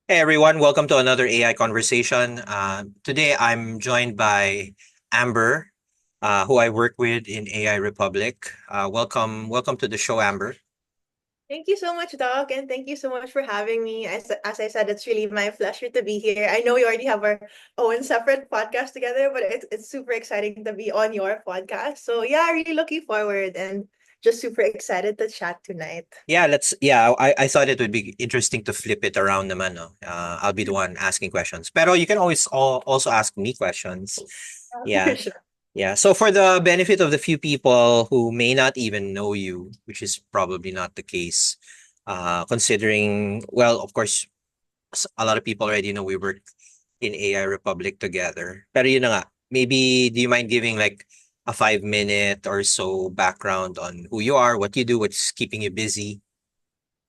Hey everyone, welcome to another AI conversation. Today I'm joined by Amber, who I work with in AI Republic. Welcome to the show, Amber. Thank you so much, Doc, and thank you so much for having me. As I said, it's really my pleasure to be here. I know we already have our own separate podcast together, but it's super exciting to be on your podcast. So yeah, really looking forward and just super excited to chat tonight. I thought it would be interesting to flip it around naman, no? I'll be the one asking questions. Pero you can always also ask me questions. For Yeah. sure. Yeah. So for the benefit of the few people who may not even know you, which is probably not the case, considering, well, of course, a lot of people already know we work in AI Republic together. Pero yun na nga, maybe do you mind giving like a 5 minute or so background on who you are, what you do, what's keeping you busy?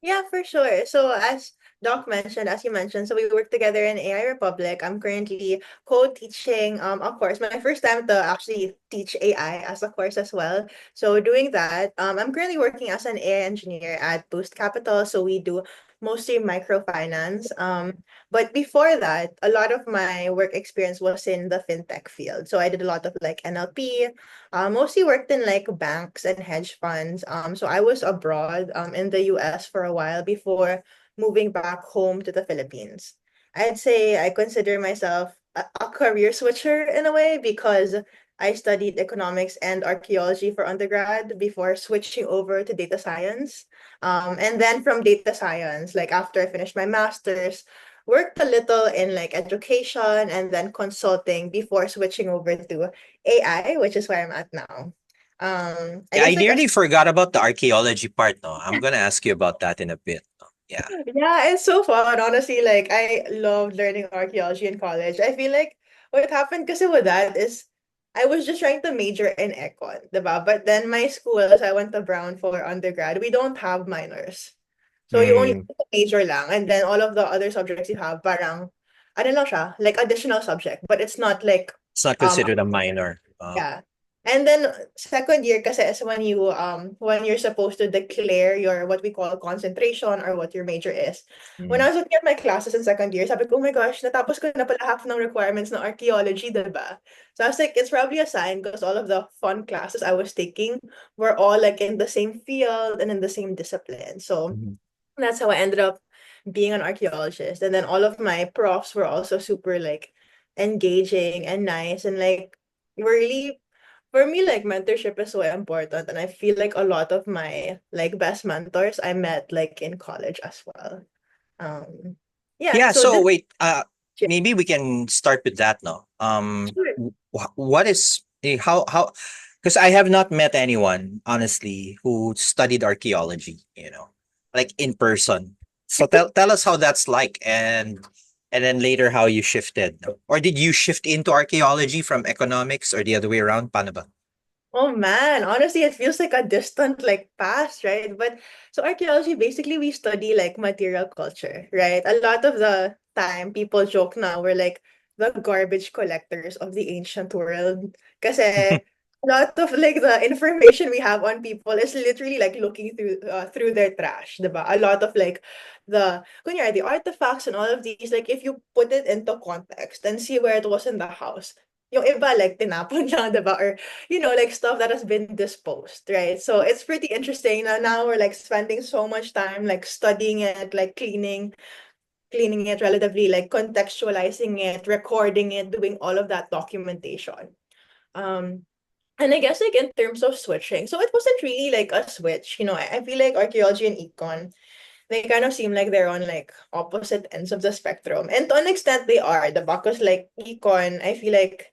Yeah, for sure. So as Doc mentioned, as you mentioned, so we work together in AI Republic. I'm currently co-teaching a course. My first time to actually teach AI as a course as well. So doing that, I'm currently working as an AI engineer at Boost Capital. So we do mostly microfinance. But before that, a lot of my work experience was in the fintech field. So I did a lot of like NLP, mostly worked in like banks and hedge funds. So I was abroad in the US for a while before moving back home to the Philippines. I'd say I consider myself a career switcher in a way because I studied economics and archaeology for undergrad before switching over to data science. And then from data science, like after I finished my master's, worked a little in like education and then consulting before switching over to AI, which is where I'm at now. I Yeah, I guess like nearly forgot about the archaeology part. No, I'm gonna ask you about that in a bit. No? Yeah. yeah, it's so fun. Honestly, like I loved learning archaeology in college. I feel like what happened kasi with that is I was just trying to major in econ, diba? But then my school, as I went to Brown for undergrad, we don't have minors. So you only Mm, have a major lang, and then all of the other subjects you have, parang, ano lang siya, like additional subject, but it's not like it's not um considered a minor. yeah. And then second year kasi is when you're supposed to declare your what we call concentration or what your major is. When I Mm, was looking at my classes in second year, sabi ko, oh my gosh, natapos ko na pala half ng requirements ng archaeology, diba? So I was like, it's probably a sign because all of the fun classes I was taking were all like in the same field and in the same discipline. So mhm. that's how I ended up being an archaeologist. And then all of my profs were also super like engaging and nice and like really for me like mentorship is so important and I feel like a lot of my like best mentors I met like in college as well. Um yeah, Yeah. so So this wait. yeah, Maybe we can start with that. No. sure. What is how? Because I have not met anyone honestly who studied archaeology. Like in person. So tell us how that's like, and then later how you shifted, or did you shift into archaeology from economics, or the other way around? Paano ba? Oh man, honestly, it feels like a distant like past, right? But so archaeology, basically we study like material culture, right? A lot of the time people joke now we're like the garbage collectors of the ancient world. Kasi a lot of like the information we have on people is literally like looking through their trash, diba? A lot of like the artifacts and all of these, like if you put it into context and see where it was in the house, yung iba like tinapon lang, diba? Or like stuff that has been disposed, right? So it's pretty interesting. Now we're like spending so much time like studying it, like cleaning it relatively, like contextualizing it, recording it, doing all of that documentation. Um, and I guess like in terms of switching, so it wasn't really like a switch. I feel like archaeology and econ, they kind of seem like they're on like opposite ends of the spectrum. And to an extent they are. The Because like econ, I feel like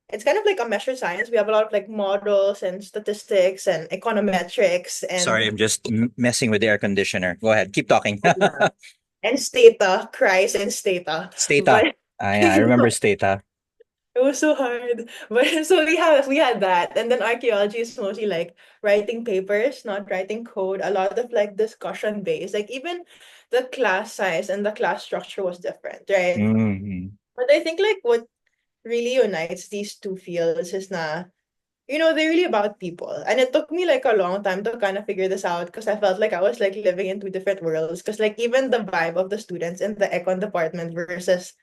it's kind of like a measured science. We have a lot of like models and statistics and econometrics Sorry, and I'm just messing with the air conditioner. Go ahead, keep talking. yeah, and stata, cries and stata. Stata. But Yeah, I remember Stata. it was so hard. But so we had that. And then archaeology is mostly like writing papers, not writing code. A lot of like discussion based. Like even the class size and the class structure was different, right? Mhm. But I think like what really unites these two fields is na they're really about people. And it took me like a long time to kind of figure this out because I felt like I was like living in two different worlds. Because like even the vibe of the students in the econ department versus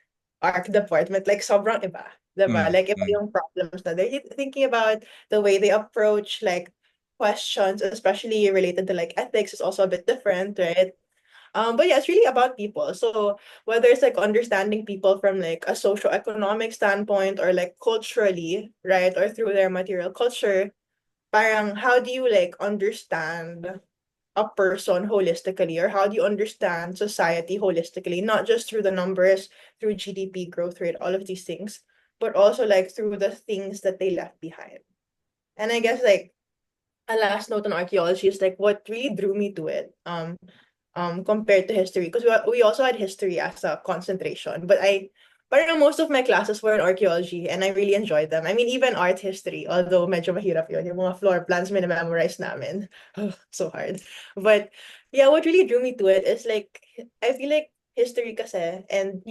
arc department, like sobrang iba. Diba? Mm, Like iba mm, yung problems na they're thinking about, the way they approach like questions, especially related to like ethics, is also a bit different, right? But yeah, it's really about people. So whether it's like understanding people from like a socio-economic standpoint or like culturally, right? Or through their material culture, parang how do you like understand a person holistically, or how do you understand society holistically, not just through the numbers, through GDP growth rate, all of these things, but also like through the things that they left behind. And I guess like a last note on archaeology is like what really drew me to it. Compared to history, because we also had history as a concentration, but parang most of my classes were in archaeology and I really enjoyed them. I mean, even art history, although medyo mahirap yun, yung mga floor plans minamemorize namin. So hard. But yeah, what really drew me to it is like, I feel like history kasi, and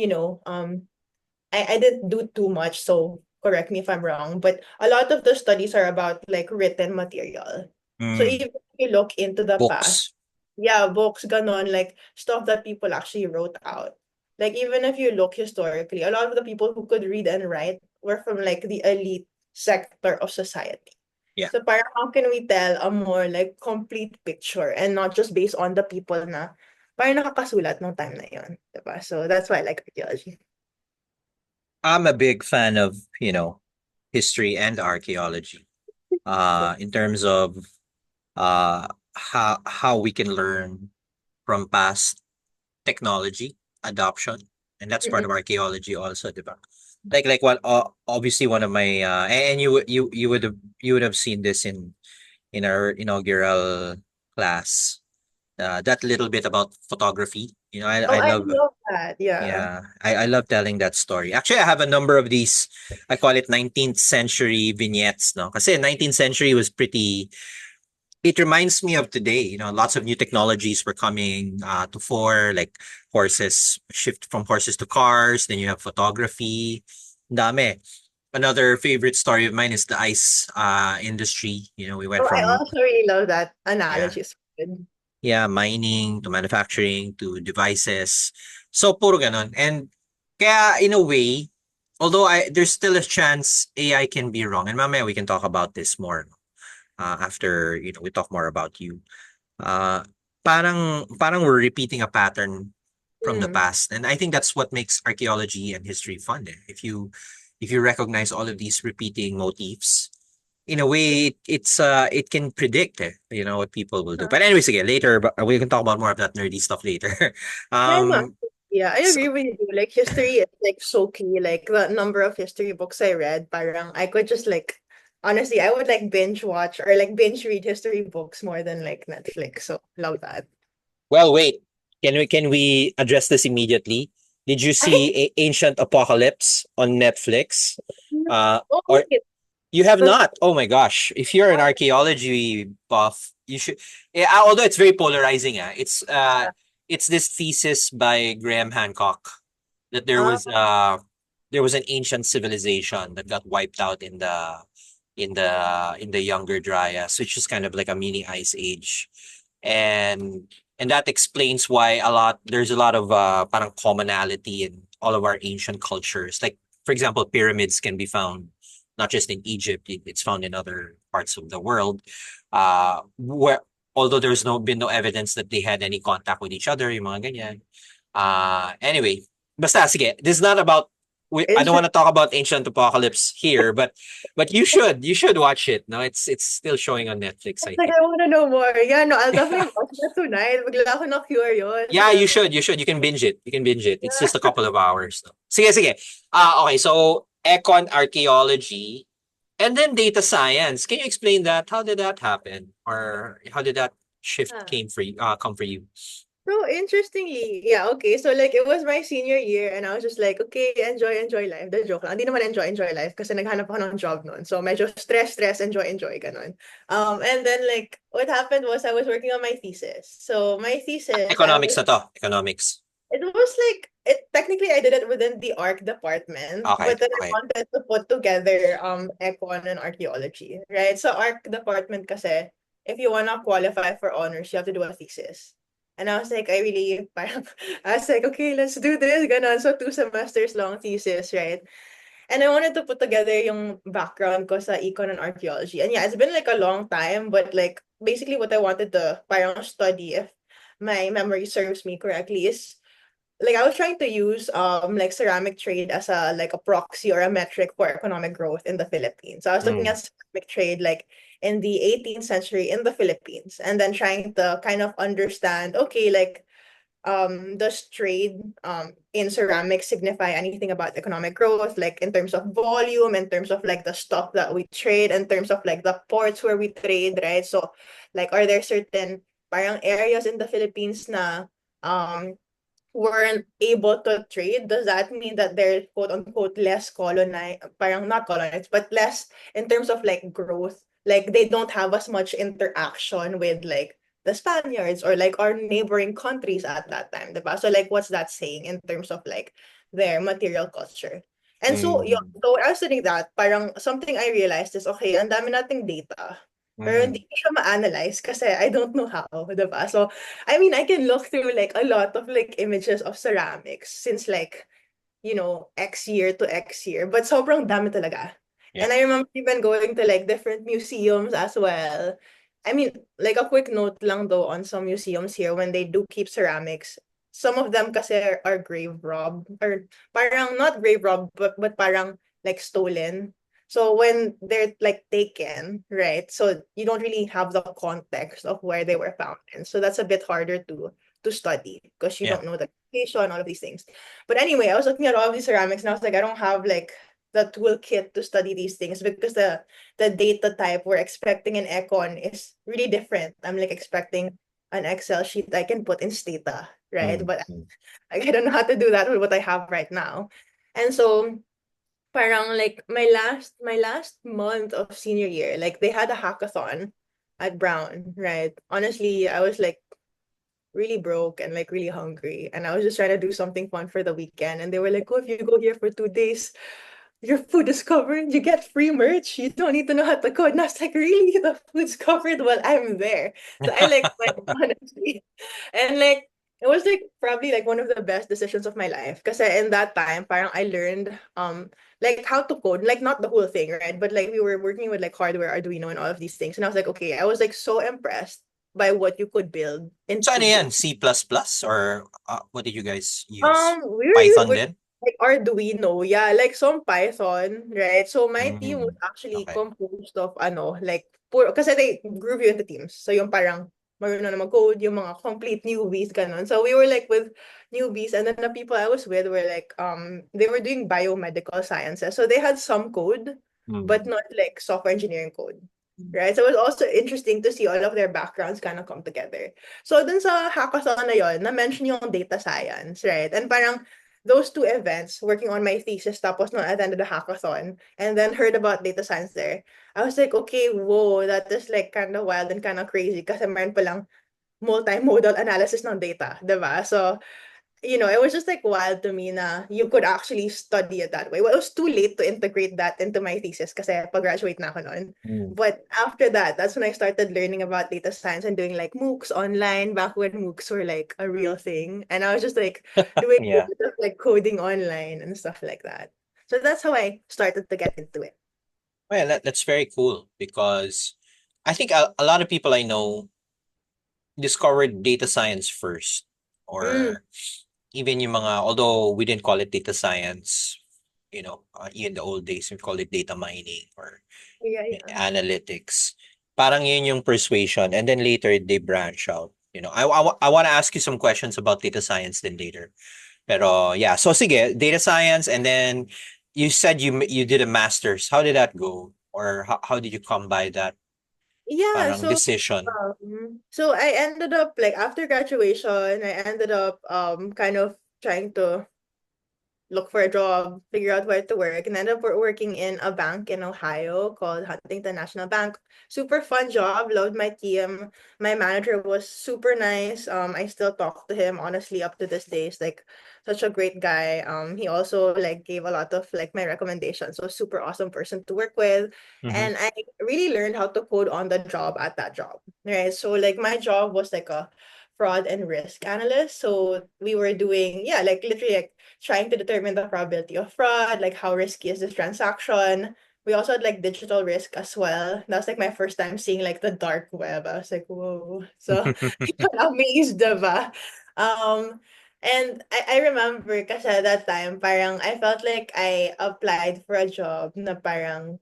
I didn't do too much, so correct me if I'm wrong, but a lot of the studies are about like written material. So mm. even if you look into the past, Books. yeah, books, ganon, like stuff that people actually wrote out. Like even if you look historically, a lot of the people who could read and write were from like the elite sector of society. Yeah. So parang how can we tell a more like complete picture and not just based on the people na parang nakakasulat ng time na yun, diba? So that's why I like archaeology. I'm a big fan of, history and archaeology. In terms of how we can learn from past technology adoption, and that's part Mm-mm. of archaeology also, diba? Like what obviously one of my and you would have seen this in our inaugural class, that little bit about photography. Oh, I I love. love that. Yeah. Yeah, I love telling that story. Actually, I have a number of these. I call it 19th century vignettes, no? Kasi 19th century was pretty. It reminds me of today. Lots of new technologies were coming to fore, like horses, shift from horses to cars. Then you have photography. Ang dami. Another favorite story of mine is the ice industry. We went Oh, I from, also really love that yeah, analogy. It's good. yeah, mining to manufacturing to devices. So puro ganon. And kaya in a way, although there's still a chance AI can be wrong. And mamaya we can talk about this more, after we talk more about you. Uh, parang we're repeating a pattern from the Mm. past, and I think that's what makes archaeology and history fun. If you recognize all of these repeating motifs, in a way, it can predict, what people will do. Huh. But anyways, again, later, but we can talk about more of that nerdy stuff later. Yeah, no, um, yeah, I so, agree with you. Like history is like so key. Like the number of history books I read, parang I could just like honestly, I would like binge watch or like binge read history books more than like Netflix. So love that. well, wait. Can we address this immediately? Did you see Ancient Apocalypse on Netflix? Oh, Or wait. you have So, not? Oh my gosh! If you're an archaeology buff, you should. Yeah, although it's very polarizing. It's this thesis by Graham Hancock that uh, there was an ancient civilization that got wiped out in the Younger Dryas, which is kind of like a mini ice age, and that explains why there's a lot of parang commonality in all of our ancient cultures. Like for example, pyramids can be found not just in Egypt; it's found in other parts of the world. Where although there's been no evidence that they had any contact with each other, yung mga ganyan. Anyway, basta sige, this is not about. I don't want interesting. to talk about ancient apocalypse here, but you should watch it. No, it's still showing on Netflix, It's I like think. I want to know more. Yeah, no, I'll definitely watch that tonight. Bigla ako na curious. Yeah, you Ganun. should. You should. You can binge it. You can binge it. It's just a Yeah. couple of hours. No? Sige, sige. Okay, so econ archaeology and then data science. Can you explain that? How did that happen? Or how did that shift come for you? So interestingly, yeah, okay. So like it was my senior year and I was just like, okay, enjoy life. The joke lang. Hindi naman enjoy life kasi naghanap ako ng job noon. So medyo stress, enjoy, ganun. And then like what happened was I was working on my thesis. So my thesis, I Economics was na to. Economics. it was like it technically I did it within the arc department, Okay, but then I okay. wanted to put together econ and archaeology, right? So arc department kasi if you wanna qualify for honors, you have to do a thesis. And I was like, I really parang I was like, okay, let's do this. Ganon. So 2 semesters long thesis, right? And I wanted to put together yung background ko sa econ and archaeology. And yeah, it's been like a long time, but like basically what I wanted to parang study, if my memory serves me correctly, is like I was trying to use like ceramic trade as a like a proxy or a metric for economic growth in the Philippines. So I was looking Mm, at ceramic trade like in the 18th century in the Philippines and then trying to kind of understand, okay, like does trade in ceramics signify anything about economic growth, like in terms of volume, in terms of like the stuff that we trade, in terms of like the ports where we trade, right? So like are there certain parang areas in the Philippines na weren't able to trade? Does that mean that they're quote unquote less colonized, parang not colonized, but less in terms of like growth? Like they don't have as much interaction with like the Spaniards or like our neighboring countries at that time, diba? So like what's that saying in terms of like their material culture? And so, yun, mm, so when I was studying that, parang something I realized is, okay, ang dami nating data, pero mm. hindi ko siya ma-analyze kasi I don't know how, diba? So, I mean, I can look through like a lot of like images of ceramics since like, X year to X year, but sobrang dami talaga. Yeah. And I remember even going to like different museums as well. I mean, like a quick note lang though on some museums here when they do keep ceramics, some of them kasi are grave robbed or parang not grave robbed but parang like stolen. So when they're like taken, right? So you don't really have the context of where they were found in. So that's a bit harder to study because you Yeah. don't know the location, all of these things. But anyway, I was looking at all of these ceramics and I was like, I don't have like the toolkit to study these things because the data type we're expecting in Econ is really different. I'm like expecting an Excel sheet I can put in Stata, right? Mm, But mm. I don't know how to do that with what I have right now. And so parang like my last month of senior year, like they had a hackathon at Brown, right? Honestly, I was like really broke and like really hungry. And I was just trying to do something fun for the weekend. And they were like, oh, if you go here for 2 days, your food is covered. You get free merch. You don't need to know how to code. And I was like, really? The food's covered while I'm there. So I like went, honestly. And like it was like probably like one of the best decisions of my life. Because in that time, parang I learned like how to code. Like not the whole thing, right? But like we were working with like hardware, Arduino, and all of these things. And I was like, okay, I was like so impressed by what you could build in So ano two yan? days. C++ or what did you guys use? We were Python with din? like Arduino, yeah, like some Python, right? So my team was Mm, actually okay. composed of like kasi they group you into teams. So yung parang marunong na mag-code, yung mga complete newbies, ganun. So we were like with newbies and then the people I was with were like they were doing biomedical sciences. So they had some code, but Mm, not like software engineering code. mm, Right? So it was also interesting to see all of their backgrounds kind of come together. So dun sa hackathon na yon, na-mention yung data science, right? And parang those two events, working on my thesis, tapos nung I attended the hackathon, and then heard about data science there, I was like, okay, whoa, that is like kind of wild and kind of crazy kasi meron palang multimodal analysis ng data, diba? So it was just like wild to me na you could actually study it that way. Well, it was too late to integrate that into my thesis kasi pag-graduate na ako noon. mm. But after that, that's when I started learning about data science and doing like MOOCs online back when MOOCs were like a real thing. And I was just like doing a Yeah. bit of like coding online and stuff like that. So that's how I started to get into it. Well, that's very cool because I think a lot of people I know discovered data science first Mm, or even yung mga, although we didn't call it data science, in the old days, we call it data mining or yeah, yeah. analytics. Parang yun yung persuasion. And then later, they branch out. I want to ask you some questions about data science then later. Pero yeah, so sige, data science and then you said you did a master's. How did that go? Or how did you come by that Yeah, parang so decision? so I ended up like after graduation, I ended up kind of trying to look for a job, figure out where to work, and ended up working in a bank in Ohio called Huntington National Bank. Super fun job, loved my team. My manager was super nice. I still talk to him honestly up to this day. He's like such a great guy. He also like gave a lot of like my recommendations. So super awesome person to work with. Mm-hmm. And I really learned how to code on the job at that job. Right. So like my job was like a fraud and risk analyst. So we were doing, yeah, like literally like trying to determine the probability of fraud, like how risky is this transaction. We also had like digital risk as well. That was like my first time seeing like the dark web. I was like, whoa. So amazed, diba? And I remember kasi at that time, parang I felt like I applied for a job na parang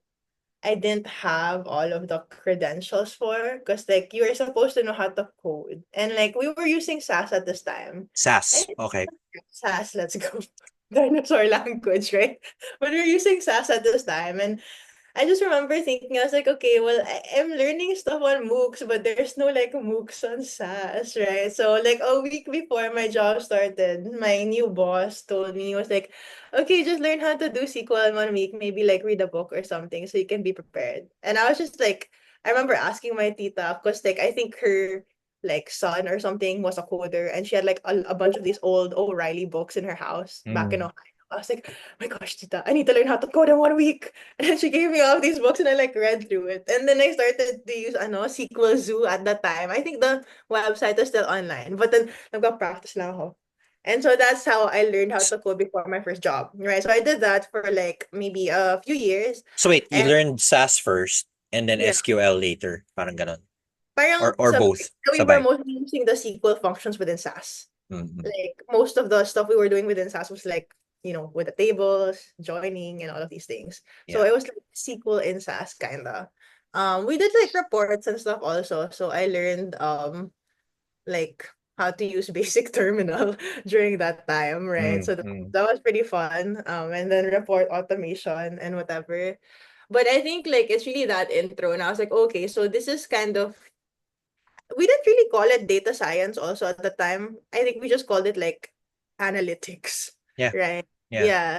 I didn't have all of the credentials for because like you were supposed to know how to code. And like we were using SAS at this time. And SAS. Okay. SAS, let's go. Dinosaur language, right? But we're using SAS at this time. And I just remember thinking, I was like, okay, well, I'm learning stuff on MOOCs, but there's no like MOOCs on SAS, right? So like a week before my job started, my new boss told me, he was like, okay, just learn how to do SQL in 1 week, maybe like read a book or something so you can be prepared. And I was just like, I remember asking my tita, because like I think her like son or something was a coder and she had like a bunch of these old O'Reilly books in her house back in Mm. Ohio. I was like, oh my gosh, tita, I need to learn how to code in 1 week. And she gave me all these books and I like read through it. And then I started to use SQL Zoo at that time. I think the website is still online. But then nagpa-practice lang ako. And so that's how I learned how to code before my first job. Right. So I did that for like maybe a few years. So wait, you And learned SAS first and then yeah, SQL later. Parang ganon. parang Or sabay. both. We were Sabay. mostly using the SQL functions within SAS. Mm-hmm. Like most of the stuff we were doing within SAS was like, with the tables, joining, and all of these things. So Yeah. it was like SQL in SAS kinda. We did like reports and stuff also. So I learned like how to use basic terminal during that time, right? So Mm-hmm. that was pretty fun. And then report automation and whatever. But I think like it's really that intro, and I was like, okay, so this is kind of we didn't really call it data science also at the time. I think we just called it like analytics, Yeah. right? Yeah. Yeah.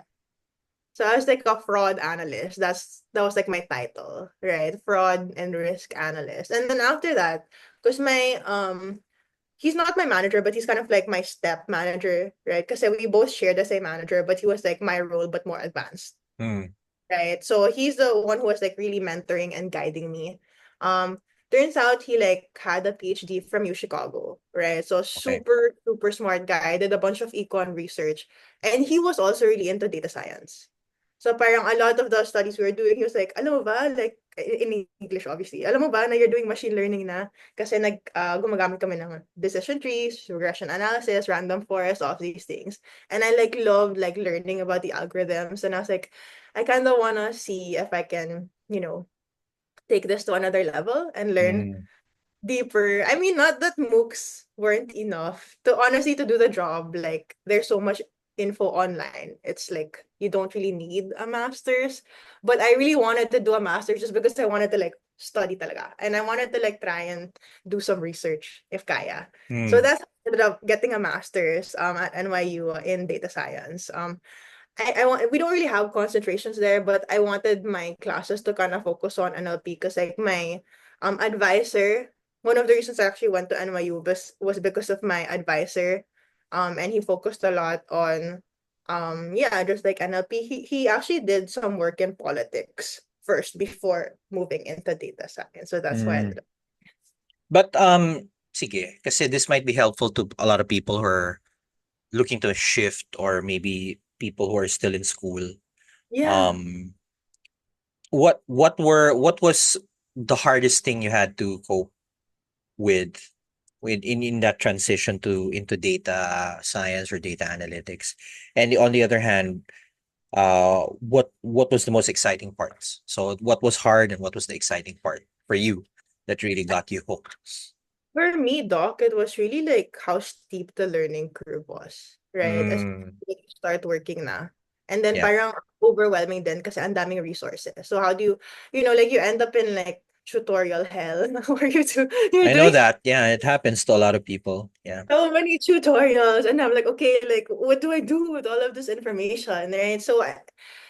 So I was like a fraud analyst. That was like my title, right? Fraud and risk analyst. And then after that, because my he's not my manager, but he's kind of like my step manager, right? Because we both share the same manager, but he was like my role but more advanced. Mm. Right. So he's the one who was like really mentoring and guiding me. Um, turns out he like had a PhD from U Chicago, right? So Okay. super, super smart guy, did a bunch of econ research. And he was also really into data science. So parang a lot of the studies we were doing, he was like, alam mo ba, like in English obviously, alam mo ba na you're doing machine learning na? Kasi gumagamit kami ng decision trees, regression analysis, random forest, all of these things. And I like loved like learning about the algorithms. And I was like, I kind of want to see if I can, take this to another level and learn Mm. deeper. I mean, not that MOOCs weren't enough to honestly to do the job. Like, there's so much info online. It's like you don't really need a master's. But I really wanted to do a master's just because I wanted to like study talaga. And I wanted to like try and do some research if kaya. So Mm. that's how I ended up getting a master's at NYU in data science. I want we don't really have concentrations there, but I wanted my classes to kind of focus on NLP because like my advisor, one of the reasons I actually went to NYU was because of my advisor. And he focused a lot on yeah, just like NLP. He actually did some work in politics first before moving into data science. So that's why I Mm. ended up. But sige, kasi this might be helpful to a lot of people who are looking to shift or maybe people who are still in school. Yeah. Um what was the hardest thing you had to cope with in that transition to into data science or data analytics? And on the other hand, what was the most exciting parts? So what was hard and what was the exciting part for you that really got you hooked? For me, Doc, it was really like how steep the learning curve was, right? As Mm, you start working na. And then yeah. parang overwhelming din kasi ang daming resources. So how do you, like you end up in like tutorial hell where you're I know doing that. Yeah, it happens to a lot of people. Yeah. so many tutorials, and I'm like, okay, like what do I do with all of this information, right? So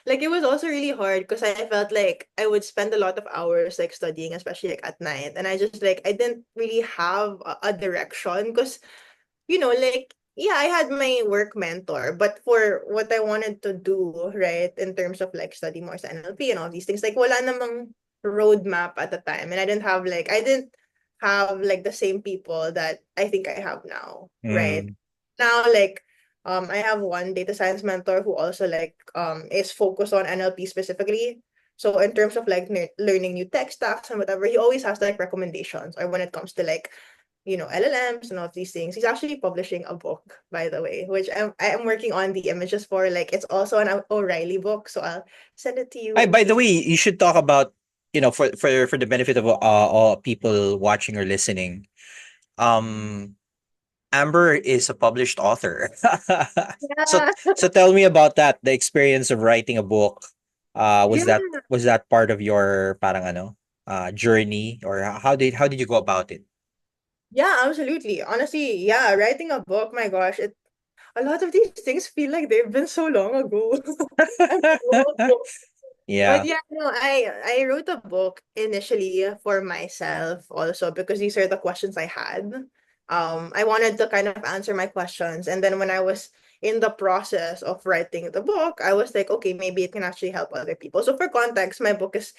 like it was also really hard because I felt like I would spend a lot of hours like studying, especially like at night, and I just like I didn't really have a direction because like yeah, I had my work mentor, but for what I wanted to do, right, in terms of like study more sa NLP and all these things, like wala namang roadmap at the time. And I didn't have like the same people that I think I have now, right? Mm. Now like I have one data science mentor who also like is focused on NLP specifically. So in terms of like learning new tech stacks and whatever, he always has like recommendations or when it comes to like LLMs and all of these things. He's actually publishing a book, by the way, which I'm working on the images for. Like it's also an O'Reilly book, so I'll send it to you Hi, and by the see. way, you should talk about, for the benefit of all people watching or listening. Um, Amber is a published author. so Yeah, so tell me about that, the experience of writing a book. yeah, Was that part of your parang ano, journey, or how did you go about it? yeah, absolutely. Honestly, yeah, writing a book, my gosh, a lot of these things feel like they've been so long ago. I'm so But Yeah. yeah, no, I wrote a book initially for myself also because these are the questions I had. I wanted to kind of answer my questions, and then when I was in the process of writing the book, I was like, okay, maybe it can actually help other people. So for context, my book is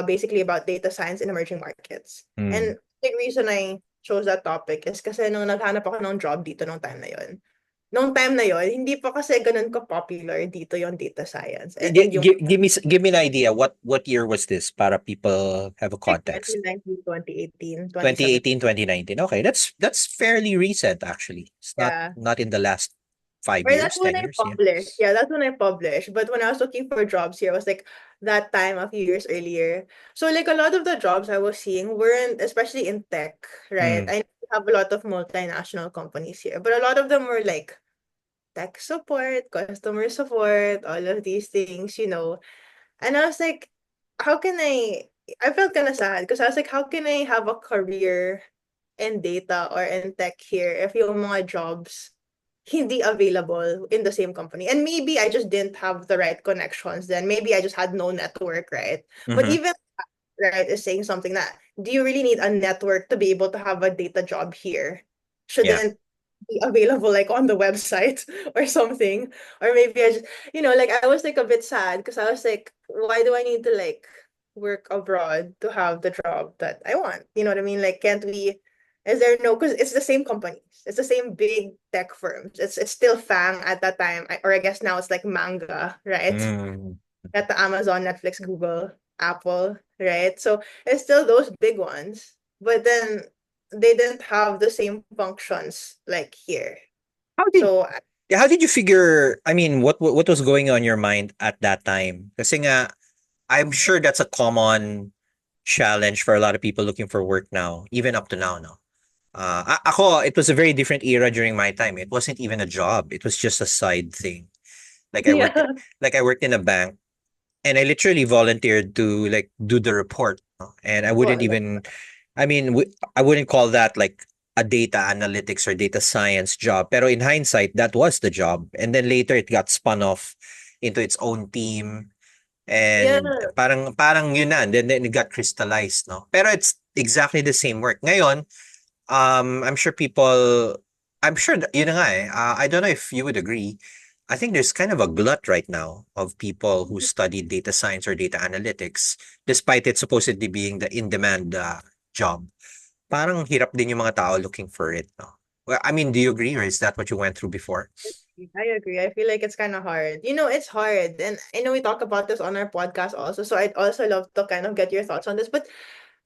basically about data science in emerging markets. Mm. And the reason I chose that topic is kasi nung naghanap ako ng job dito nung time na yon. Nung time na yon, hindi pa kasi ganun ka-popular dito yung data science and yung Give me an idea, what year was this para people have a like context? 2019, 2018, 2017. 2018, 2019. Okay, that's fairly recent actually. It's Yeah. not in the last 5 Or that's years, when 10 I years, yeah. published. Yeah, that's when I published. But when I was looking for jobs here, it was like that time a few years earlier. So like a lot of the jobs I was seeing weren't, especially in tech, right? Mm. I have a lot of multinational companies here, but a lot of them were like tech support, customer support, all of these things. And I was like, how can I felt kind of sad because I was like, how can I have a career in data or in tech here if yung mga jobs hindi available in the same company? And maybe I just didn't have the right connections then. Maybe I just had no network, right? But Mhm. even that, right, is saying something that do you really need a network to be able to have a data job here? Yeah. Shouldn't be available like on the website or something. Or maybe I just like I was like a bit sad because I was like, why do I need to like work abroad to have the job that I want? You know what I mean? Like can't we is there no because it's the same companies. It's the same big tech firms. It's still Fang at that time. Or I guess now it's like Manga, right? Mm. At the Amazon, Netflix, Google, Apple, right? So it's still those big ones. But then they didn't have the same functions like here. How did So how did you figure, I mean, what was going on in your mind at that time? Kasi nga, I'm sure that's a common challenge for a lot of people looking for work now, even up to now, no? Ako, it was a very different era during my time. It wasn't even a job. It was just a side thing. Like I worked yeah. like I worked in a bank, and I literally volunteered to like do the report, no? And I Oh, wouldn't even, I mean, I wouldn't call that like a data analytics or data science job. Pero in hindsight, that was the job. And then later it got spun off into its own team, yeah. and parang yun na, and then it got crystallized, no? Pero it's exactly the same work. Ngayon, I'm sure I'm sure that, yun na nga eh. I don't know if you would agree. I think there's kind of a glut right now of people who study data science or data analytics, despite it supposedly being the in-demand job. Parang hirap din yung mga tao looking for it, no? Well, I mean, do you agree, or is that what you went through before? I agree. I feel like it's kind of hard. It's hard. And I know we talk about this on our podcast also. So I'd also love to kind of get your thoughts on this. But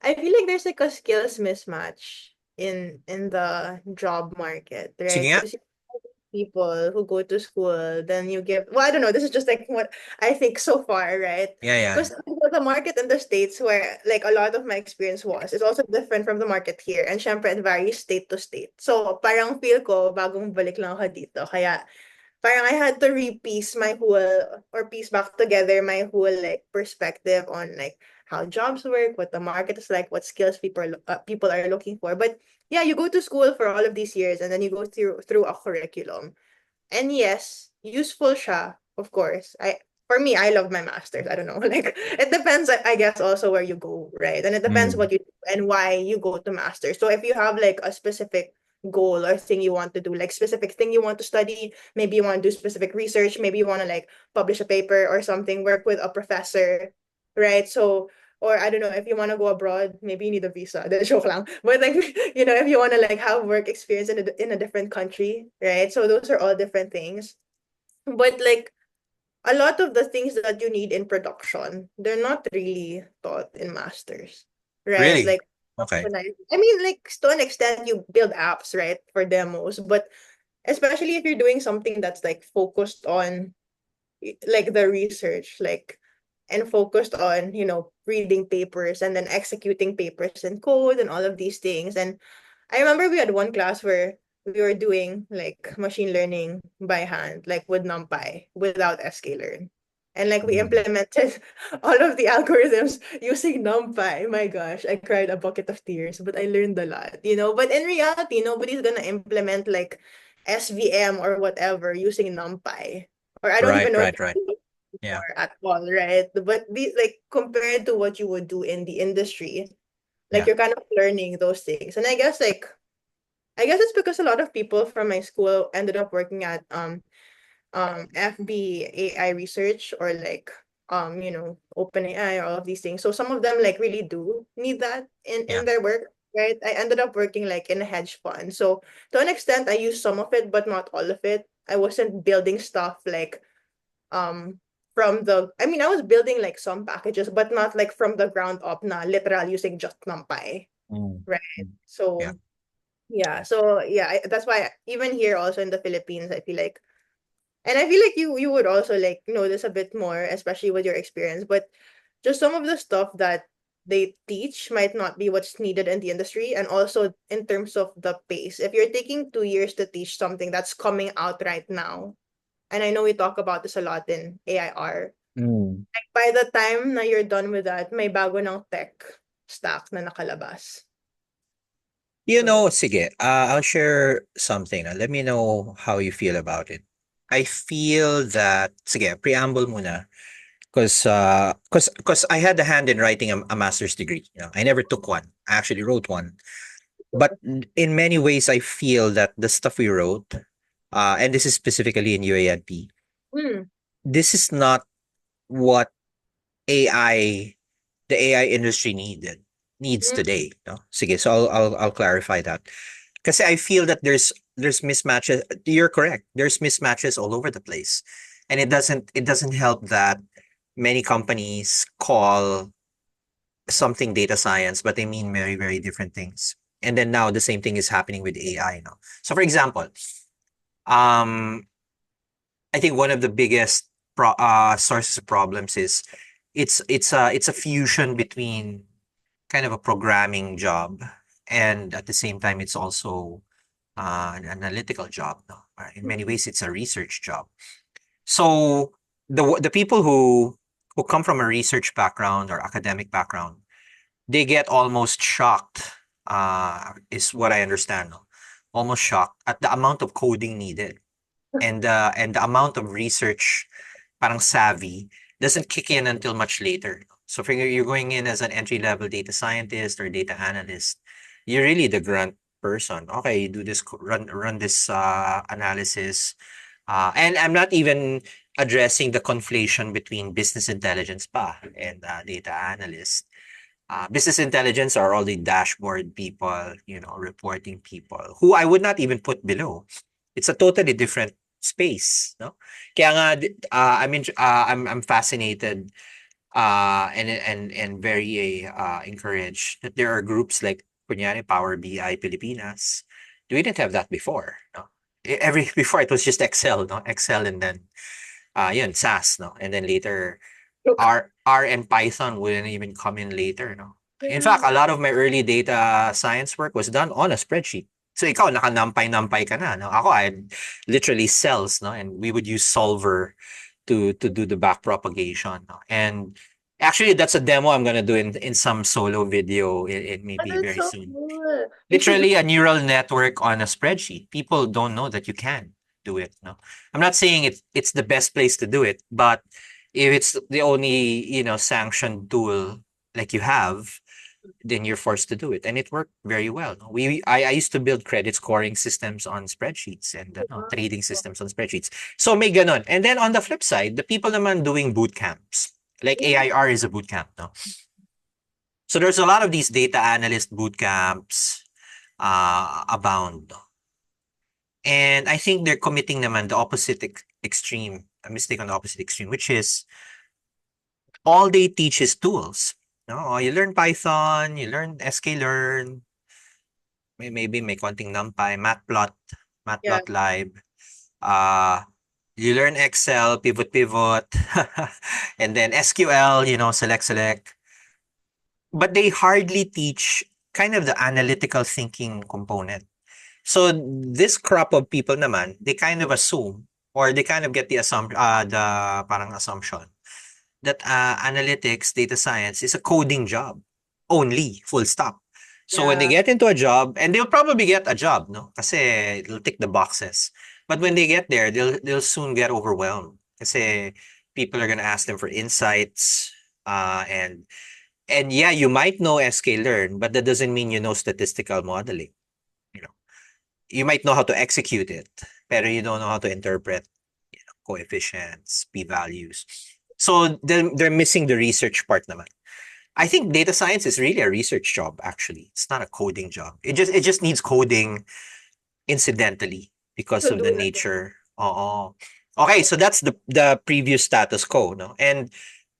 I feel like there's like a skills mismatch in the job market, Sige right? nga. Because people who go to school, then you give, well, I don't know, this is just like what I think so far, right? Yeah, yeah. Because the market in the States where like a lot of my experience was, is also different from the market here. And syempre, it varies state to state. So parang feel ko, bagong balik lang ako dito. Kaya parang I had to repiece my whole, or piece back together my whole like perspective on like how jobs work, what the market is like, what skills people are looking for. But yeah, you go to school for all of these years and then you go through a curriculum. And yes, useful siya, of course. For me, I love my masters. I don't know. Like it depends, I guess, also where you go, right? And it depends Mm. what you do and why you go to masters. So if you have like a specific goal or thing you want to do, like specific thing you want to study, maybe you want to do specific research, maybe you want to like publish a paper or something, work with a professor, right? So or I don't know, if you want to go abroad, maybe you need a visa. That's joke lang. But like, if you want to like have work experience in a different country, right? So those are all different things. But like a lot of the things that you need in production, they're not really taught in masters, right? Really? Like, Okay. I mean, like to an extent, you build apps, right, for demos, but especially if you're doing something that's like focused on like the research, like and focused on, reading papers and then executing papers and code and all of these things. And I remember we had one class where we were doing like machine learning by hand, like with NumPy without sklearn. And like we Mm. implemented all of the algorithms using NumPy. My gosh, I cried a bucket of tears, but I learned a lot. But in reality, nobody's gonna implement like SVM or whatever using NumPy. Or I don't Right, even know if right, right. Yeah, more at all, right? But these like compared to what you would do in the industry, like yeah, you're kind of learning those things. And I guess it's because a lot of people from my school ended up working at FB AI research or like OpenAI or all of these things. So some of them like really do need that yeah. in their work, right? I ended up working like in a hedge fund. So to an extent I used some of it but not all of it. I wasn't building stuff like um from the I mean I was building like some packages but not like from the ground up na literal using just NumPy, Mm. right? Mm. Yeah. So yeah, that's why even here also in the Philippines, I feel like, and I feel like you would also like know this a bit more, especially with your experience. But just some of the stuff that they teach might not be what's needed in the industry, and also in terms of the pace. If you're taking 2 years to teach something that's coming out right now, and I know we talk about this a lot in AIR, Mm. like by the time na you're done with that, may bago ng tech stack na nakalabas. So, Sige, I'll share something. Let me know how you feel about it. I feel that, sige, preamble muna. Because I had a hand in writing a master's degree. I never took one. I actually wrote one. But in many ways, I feel that the stuff we wrote, and this is specifically in UANP, mm, this is not what AI, the AI industry needs mm, today. No? Sige, so I'll clarify that. Because I feel that there's mismatches. You're correct. There's mismatches all over the place, and it doesn't help that many companies call something data science, but they mean very very different things. And then now the same thing is happening with AI now. So for example, um, I think one of the biggest sources of problems is it's a fusion between kind of a programming job, and at the same time it's also an analytical job. No? In many mm, ways, it's a research job. So the people who come from a research background or academic background, they get almost shocked. Is what I understand. No? Almost shocked at the amount of coding needed, and the amount of research, parang savvy, doesn't kick in until much later. So if you're going in as an entry level data scientist or data analyst, you're really the grunt person. Okay, you do this, run this analysis, and I'm not even addressing the conflation between business intelligence pa and data analyst. Business intelligence are all the dashboard people, reporting people who I would not even put below. It's a totally different space, no? Kaya nga, I'm fascinated, and very encouraged that there are groups like kunyari Power BI Pilipinas. We didn't have that before, no? Every before it was just Excel, no? Excel, and then yun, SAS, no? And then later look, R and Python wouldn't even come in later, no? In fact, yeah. a lot of my early data science work was done on a spreadsheet. So ikaw, naka-numpy ka na, no? Ako, I had literally cells, no? And we would use solver to do the back propagation, no? Actually, that's a demo I'm gonna do in some solo video in But maybe that's very so soon. cool. You should do Literally a neural network on a spreadsheet. People don't know that you can do it. No, I'm not saying it's the best place to do it, but if it's the only sanctioned tool like you have, then you're forced to do it, and it worked very well. I used to build credit scoring systems on spreadsheets and trading systems on spreadsheets. So may ganon. And then on the flip side, the people naman doing boot camps, like Mm, AIR is a boot camp, no? So there's a lot of these data analyst boot camps abound. And I think they're committing naman the opposite extreme, a mistake on the opposite extreme, which is all they teach is tools. No, you learn Python, you learn sklearn, maybe may konting NumPy, yeah. Matplotlib. Uh, you learn Excel, pivot, and then SQL, select. But they hardly teach kind of the analytical thinking component. So this crop of people naman, they kind of assume or they kind of get the parang assumption that analytics, data science is a coding job only, full stop. So when they Yeah. get into a job, and they'll probably get a job, no? Kasi it'll tick the boxes. But when they get there, they'll soon get overwhelmed. Kasi people are gonna ask them for insights, and yeah, you might know sklearn, but that doesn't mean you know statistical modeling. You know, you might know how to execute it, pero you don't know how to interpret coefficients, p-values. So they're missing the research part naman. I think data science is really a research job, actually. It's not a coding job. It just needs coding incidentally because To of the do it. nature. Oh. Okay, so that's the previous status quo, no? And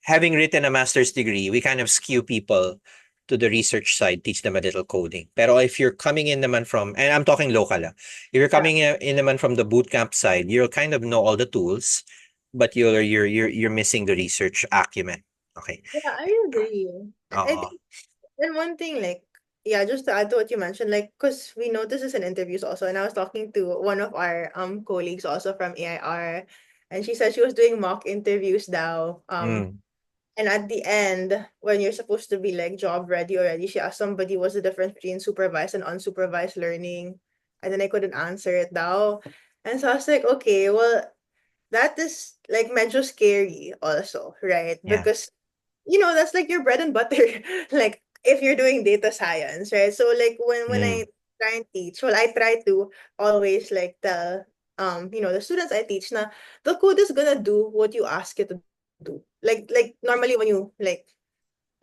having written a master's degree, we kind of skew people to the research side, teach them a little coding. Pero if you're coming in naman from, and I'm talking local, if you're Yeah. coming in naman from the bootcamp side, you'll kind of know all the tools, but you're missing the research acumen. Okay. Yeah, I agree. I Oo. think, and one thing, like, yeah, just to add to what you mentioned, like, because we noticed this in interviews also, and I was talking to one of our colleagues also from AIR, and she said she was doing mock interviews now. Mm. And at the end, when you're supposed to be like job ready already, she asked somebody what's the difference between supervised and unsupervised learning. And then I couldn't answer it now. And so I was like, okay, well, that is like medyo scary also, right? Yeah. Because that's like your bread and butter. Like if you're doing data science, right? So like when Mm. I try and teach, well, I try to always like tell the students I teach na the code is gonna do what you ask it to do. Like normally when you like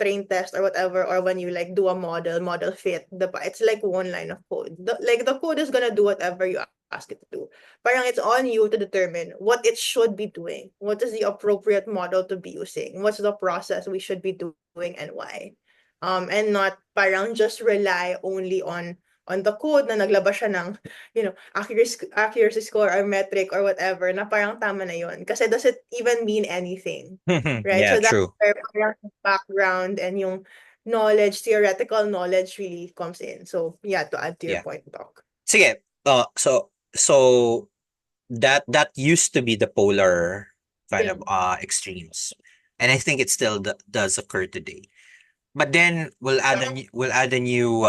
train test or whatever, or when you like do a model fit, it's like one line of code. The code is gonna do whatever you ask it to do. Parang it's on you to determine what it should be doing. What is the appropriate model to be using? What's the process we should be doing and why? And not parang just rely only on the code na naglabas siya ng, accuracy score or metric or whatever, na parang tama na yun. Kasi does it even mean anything? Right? Yeah, So that's true. where parang background and yung theoretical knowledge really comes in. So yeah, to add to your Yeah. point, Doc. Sige. So that used to be the polar kind Yeah. of extremes. And I think it still does occur today. But then we'll add a new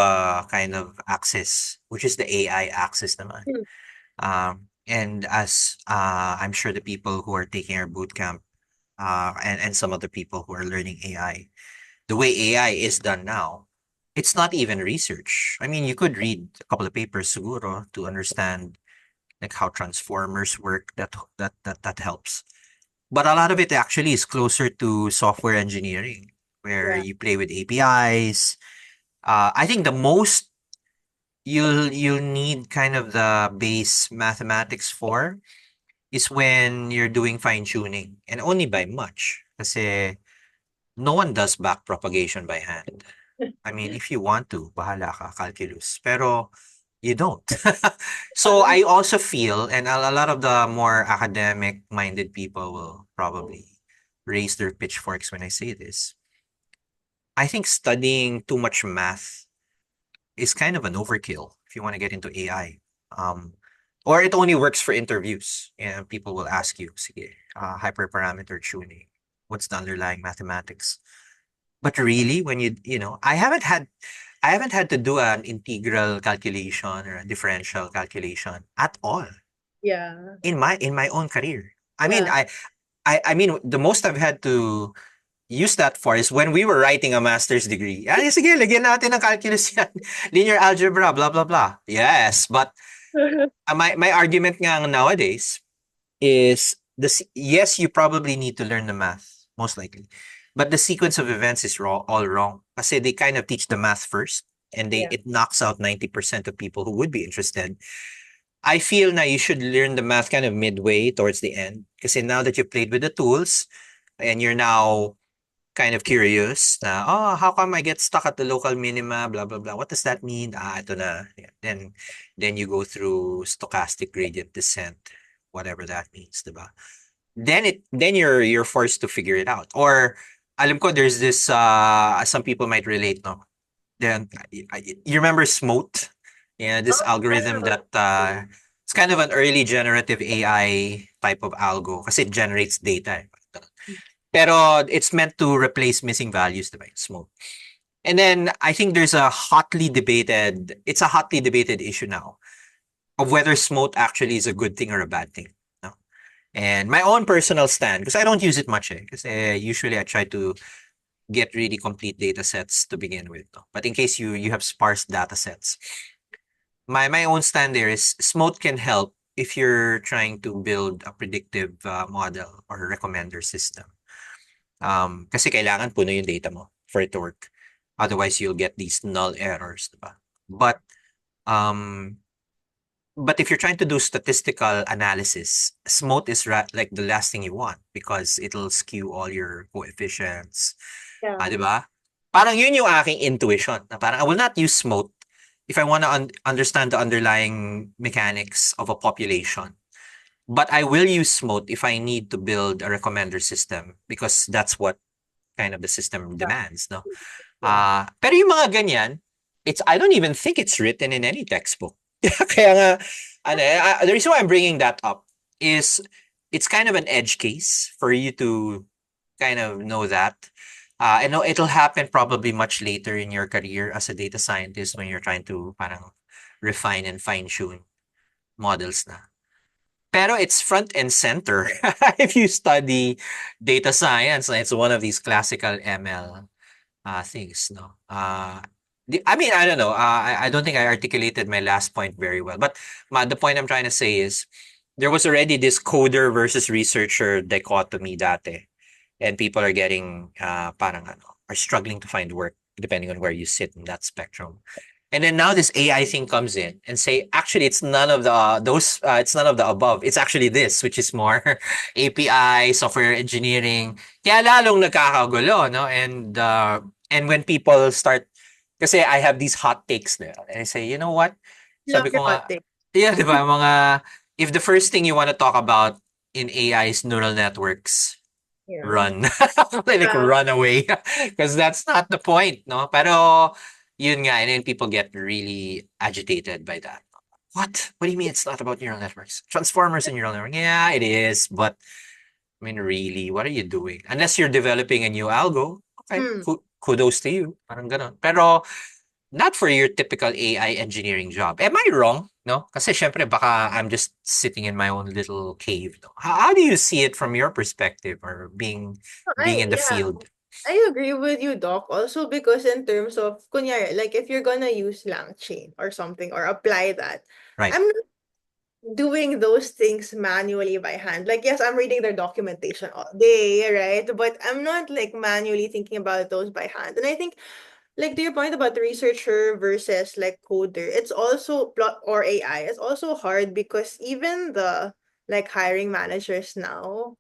kind of axis, which is the AI axis naman. Mm. And as I'm sure the people who are taking our bootcamp and some other people who are learning AI, the way AI is done now, it's not even research. I mean, you could read a couple of papers, siguro, to understand like how transformers work. That helps. But a lot of it actually is closer to software engineering, where Yeah. you play with APIs. I think the most you'll need kind of the base mathematics for is when you're doing fine tuning, and only by much. Kasi no one does back propagation by hand. I mean, if you want to, bahala ka, calculus. Pero you don't. So I also feel, and a lot of the more academic-minded people will probably raise their pitchforks when I say this. I think studying too much math is kind of an overkill if you want to get into AI. Um, or it only works for interviews. And people will ask you, sige, hyperparameter tuning. What's the underlying mathematics? But really, when I haven't had to do an integral calculation or a differential calculation at all Yeah. in my own career. I mean, Yeah. I mean, the most I've had to use that for is when we were writing a master's degree. Ah, sige, lagyan natin ng calculus yan. Linear algebra, blah, blah, blah. Yes, but my argument nga nowadays is yes, you probably need to learn the math, most likely. But the sequence of events is all wrong. Kasi they kind of teach the math first and Yeah. it knocks out 90% of people who would be interested. I feel now you should learn the math kind of midway towards the end. Kasi now that you played with the tools and you're now kind of curious na, oh, how come I get stuck at the local minima, blah, blah, blah. What does that mean? Ah, ito na. Yeah. Then you go through stochastic gradient descent, whatever that means, diba? Then you're forced to figure it out. Or alam ko there's this some people might relate, no. Then you remember Smote? Yeah, this algorithm Oh, that it's kind of an early generative AI type of algo kasi it generates data. Pero it's meant to replace missing values, diba? Smote. And then I think it's a hotly debated issue now of whether Smote actually is a good thing or a bad thing. No? And my own personal stand, because I don't use it much, because usually I try to get really complete data sets to begin with. No? But in case you have sparse data sets, my own stand there is Smote can help if you're trying to build a predictive model or a recommender system. Kasi kailangan puno yung data mo for it to work. Otherwise, you'll get these null errors, diba? Um, but if you're trying to do statistical analysis, Smote is like the last thing you want because it'll skew all your coefficients. yeah. Di ba? Parang yun yung aking intuition. Na parang I will not use Smote if I want to understand the underlying mechanics of a population. But I will use Smote if I need to build a recommender system because that's what kind of the system Yeah. demands, no? Yeah. Pero yung mga ganyan, I don't even think it's written in any textbook. Kaya nga, the reason why I'm bringing that up is it's kind of an edge case for you to kind of know that. I know it'll happen probably much later in your career as a data scientist when you're trying to parang refine and fine tune models na. Pero it's front and center if you study data science. It's one of these classical ML things, no? I mean, I don't know. I don't think I articulated my last point very well. But the point I'm trying to say is there was already this coder versus researcher dichotomy dati. And people are getting, parang are struggling to find work depending on where you sit in that spectrum. And then now this AI thing comes in and say, actually, it's none of it's none of the above. It's actually this, which is more API, software engineering. Kaya lalong nagkakagulo, no? And when people start, kasi I have these hot takes there. And I say, you know what? Love Sabi your ko hot nga, take. yeah, di ba, if the first thing you want to talk about in AI is neural networks, Yeah. run. Like Yeah. run away. Because that's not the point, no? Pero, yun nga, and then people get really agitated by that. What do you mean it's not about neural networks? Transformers and neural networks. Yeah, it is, but I mean, really, what are you doing? Unless you're developing a new algo, okay, Hmm. kudos to you. Parang ganon. Pero, not for your typical AI engineering job. Am I wrong? No? Kasi syempre baka I'm just sitting in my own little cave. No? How do you see it from your perspective or being in the Yeah. field? I agree with you, Doc. Also because in terms of, kunyari, like if you're gonna use LangChain or something or apply that, Right. I'm not doing those things manually by hand. Like, yes, I'm reading their documentation all day, right? But I'm not like manually thinking about those by hand. And I think, like to your point about the researcher versus like coder, it's also plot or AI. It's also hard because even the like hiring managers now,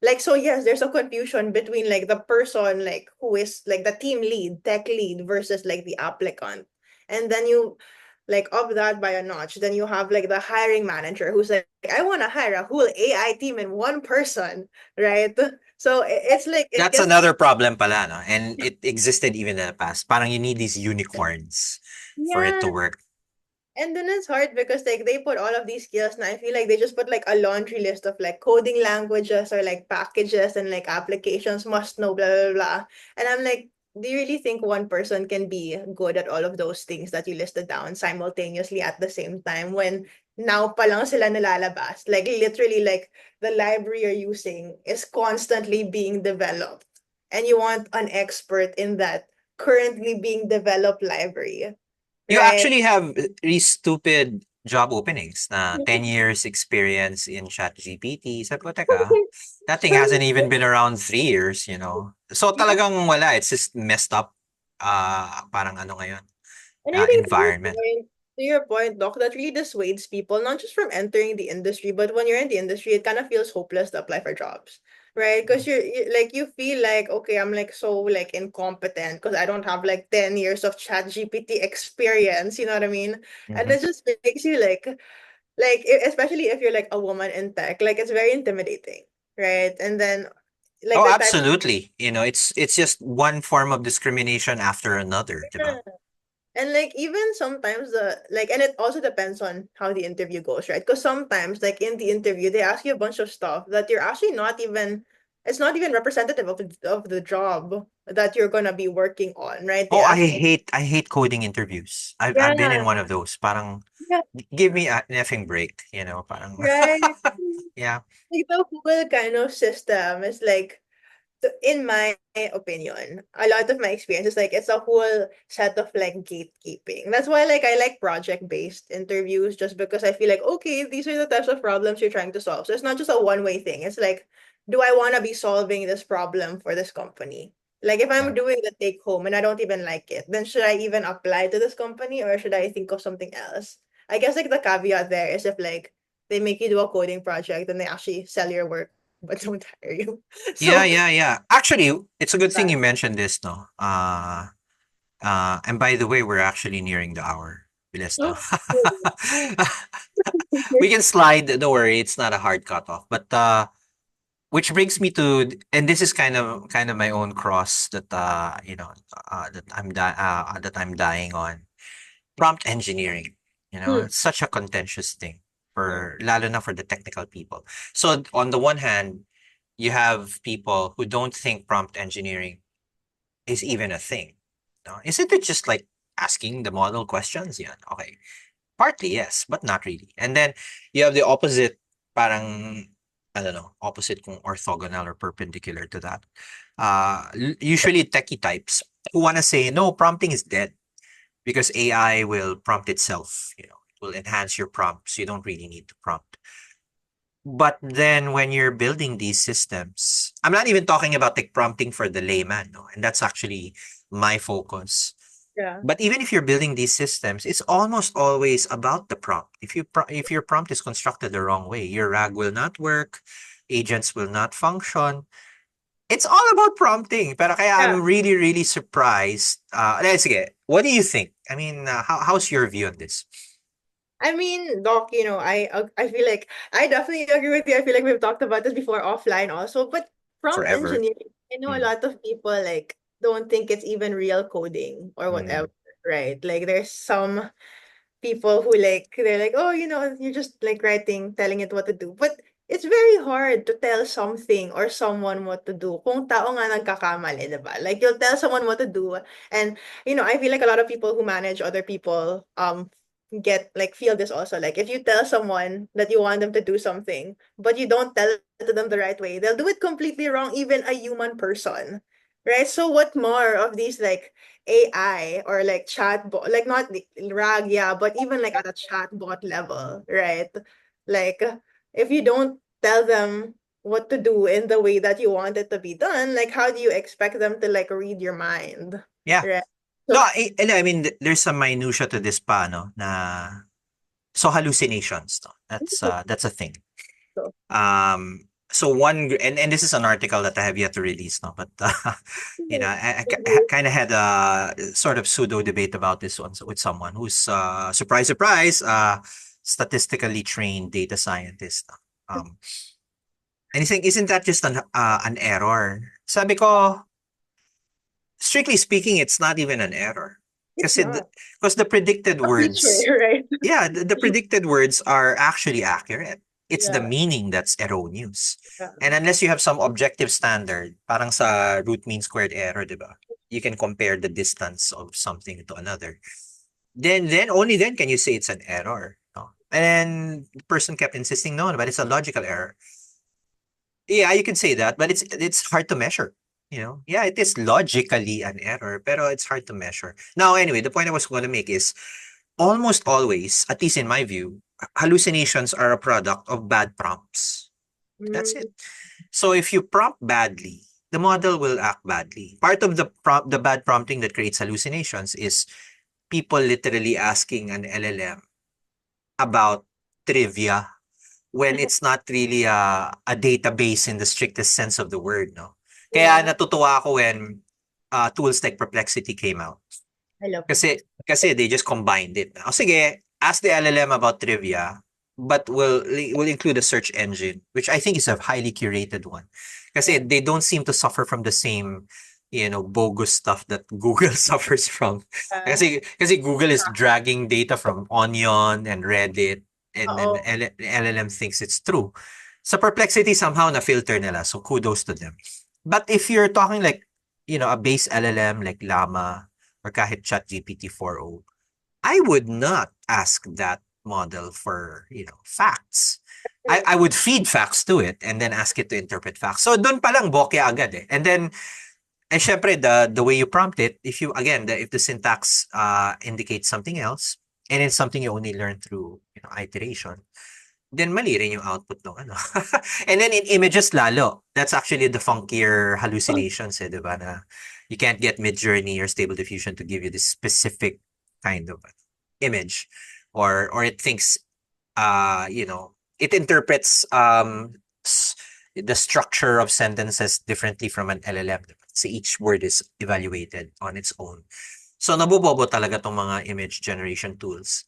like, so yes, there's a confusion between like the person like who is like the team lead, tech lead versus like the applicant. And then you like up that by a notch, then you have like the hiring manager who's like, I want to hire a whole AI team in one person, right? So it's like it That's gets another problem pala, no? And it existed even in the past. Parang you need these unicorns for it to yeah. work. And then it's hard because like they put all of these skills and I feel like they just put like a laundry list of like coding languages or like packages and like applications must know blah blah blah. And I'm like, do you really think one person can be good at all of those things that you listed down simultaneously at the same time when now pa lang sila nalalabas? Like literally like the library you're using is constantly being developed and you want an expert in that currently being developed library, You right? actually have really stupid job openings na 10 years experience in ChatGPT. Sabi ko, teka, that thing hasn't even been around 3 years, you know. So talagang wala. It's just messed up. Parang ano ngayon, And I think environment. to your point, Doc, that really dissuades people, not just from entering the industry, but when you're in the industry, it kind of feels hopeless to apply for jobs, right? Because like, you feel like, okay, I'm like so like incompetent because I don't have like 10 years of chat GPT experience, you know what I mean? And Mhm. it just makes you especially if you're like a woman in tech, like it's very intimidating, right? And then like Oh, the type absolutely. You know, it's just one form of discrimination after another, diba? And like even sometimes and it also depends on how the interview goes, right? Because sometimes like in the interview they ask you a bunch of stuff that you're actually not even it's not even representative of the job that you're gonna be working on, right? They Oh, ask you, I hate coding interviews. I've been in yeah, one of those. Parang yeah, give me an effing break, you know, parang right. yeah. Like the whole kind of system is like so in my opinion, a lot of my experience is like it's a whole set of like gatekeeping. That's why like I like project-based interviews just because I feel like okay, these are the types of problems you're trying to solve. So it's not just a one-way thing. It's like, do I want to be solving this problem for this company? Like if I'm Yeah. doing the take home and I don't even like it, then should I even apply to this company or should I think of something else? I guess like the caveat there is if like they make you do a coding project and they actually sell your work but don't hire you. Yeah, So yeah, yeah. Actually, it's a good thing that. you mentioned this, no? And by the way, we're actually nearing the hour. Bilis, no? We can slide. Don't worry, it's not a hard cutoff. But which brings me to, and this is kind of my own cross that that I'm dying on. Prompt engineering. You know, Hmm. it's such a contentious thing for lalo na for the technical people. So on the one hand, you have people who don't think prompt engineering is even a thing. No? Isn't it just like asking the model questions? Yeah. Okay. Partly yes, but not really. And then you have the opposite, parang I don't know, opposite kung orthogonal or perpendicular to that. Usually techie types who want to say no, prompting is dead because AI will prompt itself. You know, it will enhance your prompts. You don't really need to prompt. But then when you're building these systems, I'm not even talking about like prompting for the layman, no, and that's actually my focus. Yeah. But even if you're building these systems, it's almost always about the prompt. If your prompt is constructed the wrong way, your RAG will not work, agents will not function. It's all about prompting. Pero kaya Yeah. I'm really, really surprised. Sige, what do you think? I mean, how's your view on this? I mean, Doc, I feel like I definitely agree with you. I feel like we've talked about this before offline also, but prompt Forever. engineering, I know a Mm, lot of people like don't think it's even real coding or mm. whatever, right? Like there's some people who like they're like, oh, you're just like writing, telling it what to do. But it's very hard to tell something or someone what to do. Kung tao nga nagkakamali, diba? Like you'll tell someone what to do, and I feel like a lot of people who manage other people get like feel this also. Like if you tell someone that you want them to do something, but you don't tell it to them the right way, they'll do it completely wrong, even a human person. Right? So what more of these like AI or like chatbot, like not RAG, yeah, but even like at a chatbot level, right? Like if you don't tell them what to do in the way that you want it to be done, like how do you expect them to like read your mind, Yeah. right? No, So, and I mean, there's some minutia to this pa, no, na so hallucinations, no? That's a thing. so So and this is an article that I have yet to release, no, but I kind of had a sort of pseudo debate about this one with someone who's surprise, surprise, statistically trained data scientist. No? And he's saying, isn't that just an error? Sabi ko, strictly speaking, it's not even an error. it's Kasi not because the predicted a feature, words, right? yeah, the predicted words are actually accurate. It's the Yeah, meaning that's erroneous. yeah, And unless you have some objective standard, parang sa root mean squared error, di ba? you can compare the distance of something to another. Then only then can you say it's an error. No? And the person kept insisting, no, but it's a logical error. Yeah, you can say that, but it's hard to measure. Yeah, it is logically an error, pero it's hard to measure. Now, anyway, the point I was going to make is almost always, at least in my view, hallucinations are a product of bad prompts. That's it. Mm, So if you prompt badly, the model will act badly. Part of the bad prompting that creates hallucinations is people literally asking an LLM about trivia when it's not really a database in the strictest sense of the word, no? Kaya yeah, natutuwa ako when tools like Perplexity came out. I love Kasi they just combined it. O sige, ask the LLM about trivia, but will include a search engine, which I think is a highly curated one. Kasi it. they don't seem to suffer from the same, bogus stuff that Google suffers from. Yeah. Kasi Google is dragging data from Onion and Reddit, and then Oo. the LLM thinks it's true. Sa Perplexity, somehow na-filter nila, so kudos to them. But if you're talking like, a base LLM like Llama, or kahit ChatGPT 4.0, I would not ask that model for, facts. I would feed facts to it and then ask it to interpret facts. So doon pa lang bokeh agad eh. And then, syempre, the way you prompt it, if the syntax indicates something else, and it's something you only learn through, iteration, then mali rin yung output ng ano. And then in images lalo, that's actually the funkier hallucinations eh, di ba? Na you can't get Midjourney or Stable Diffusion to give you this specific kind of image, or it thinks, it interprets the structure of sentences differently from an LLM. Diba? So each word is evaluated on its own. So nabobobo talaga tong mga image generation tools.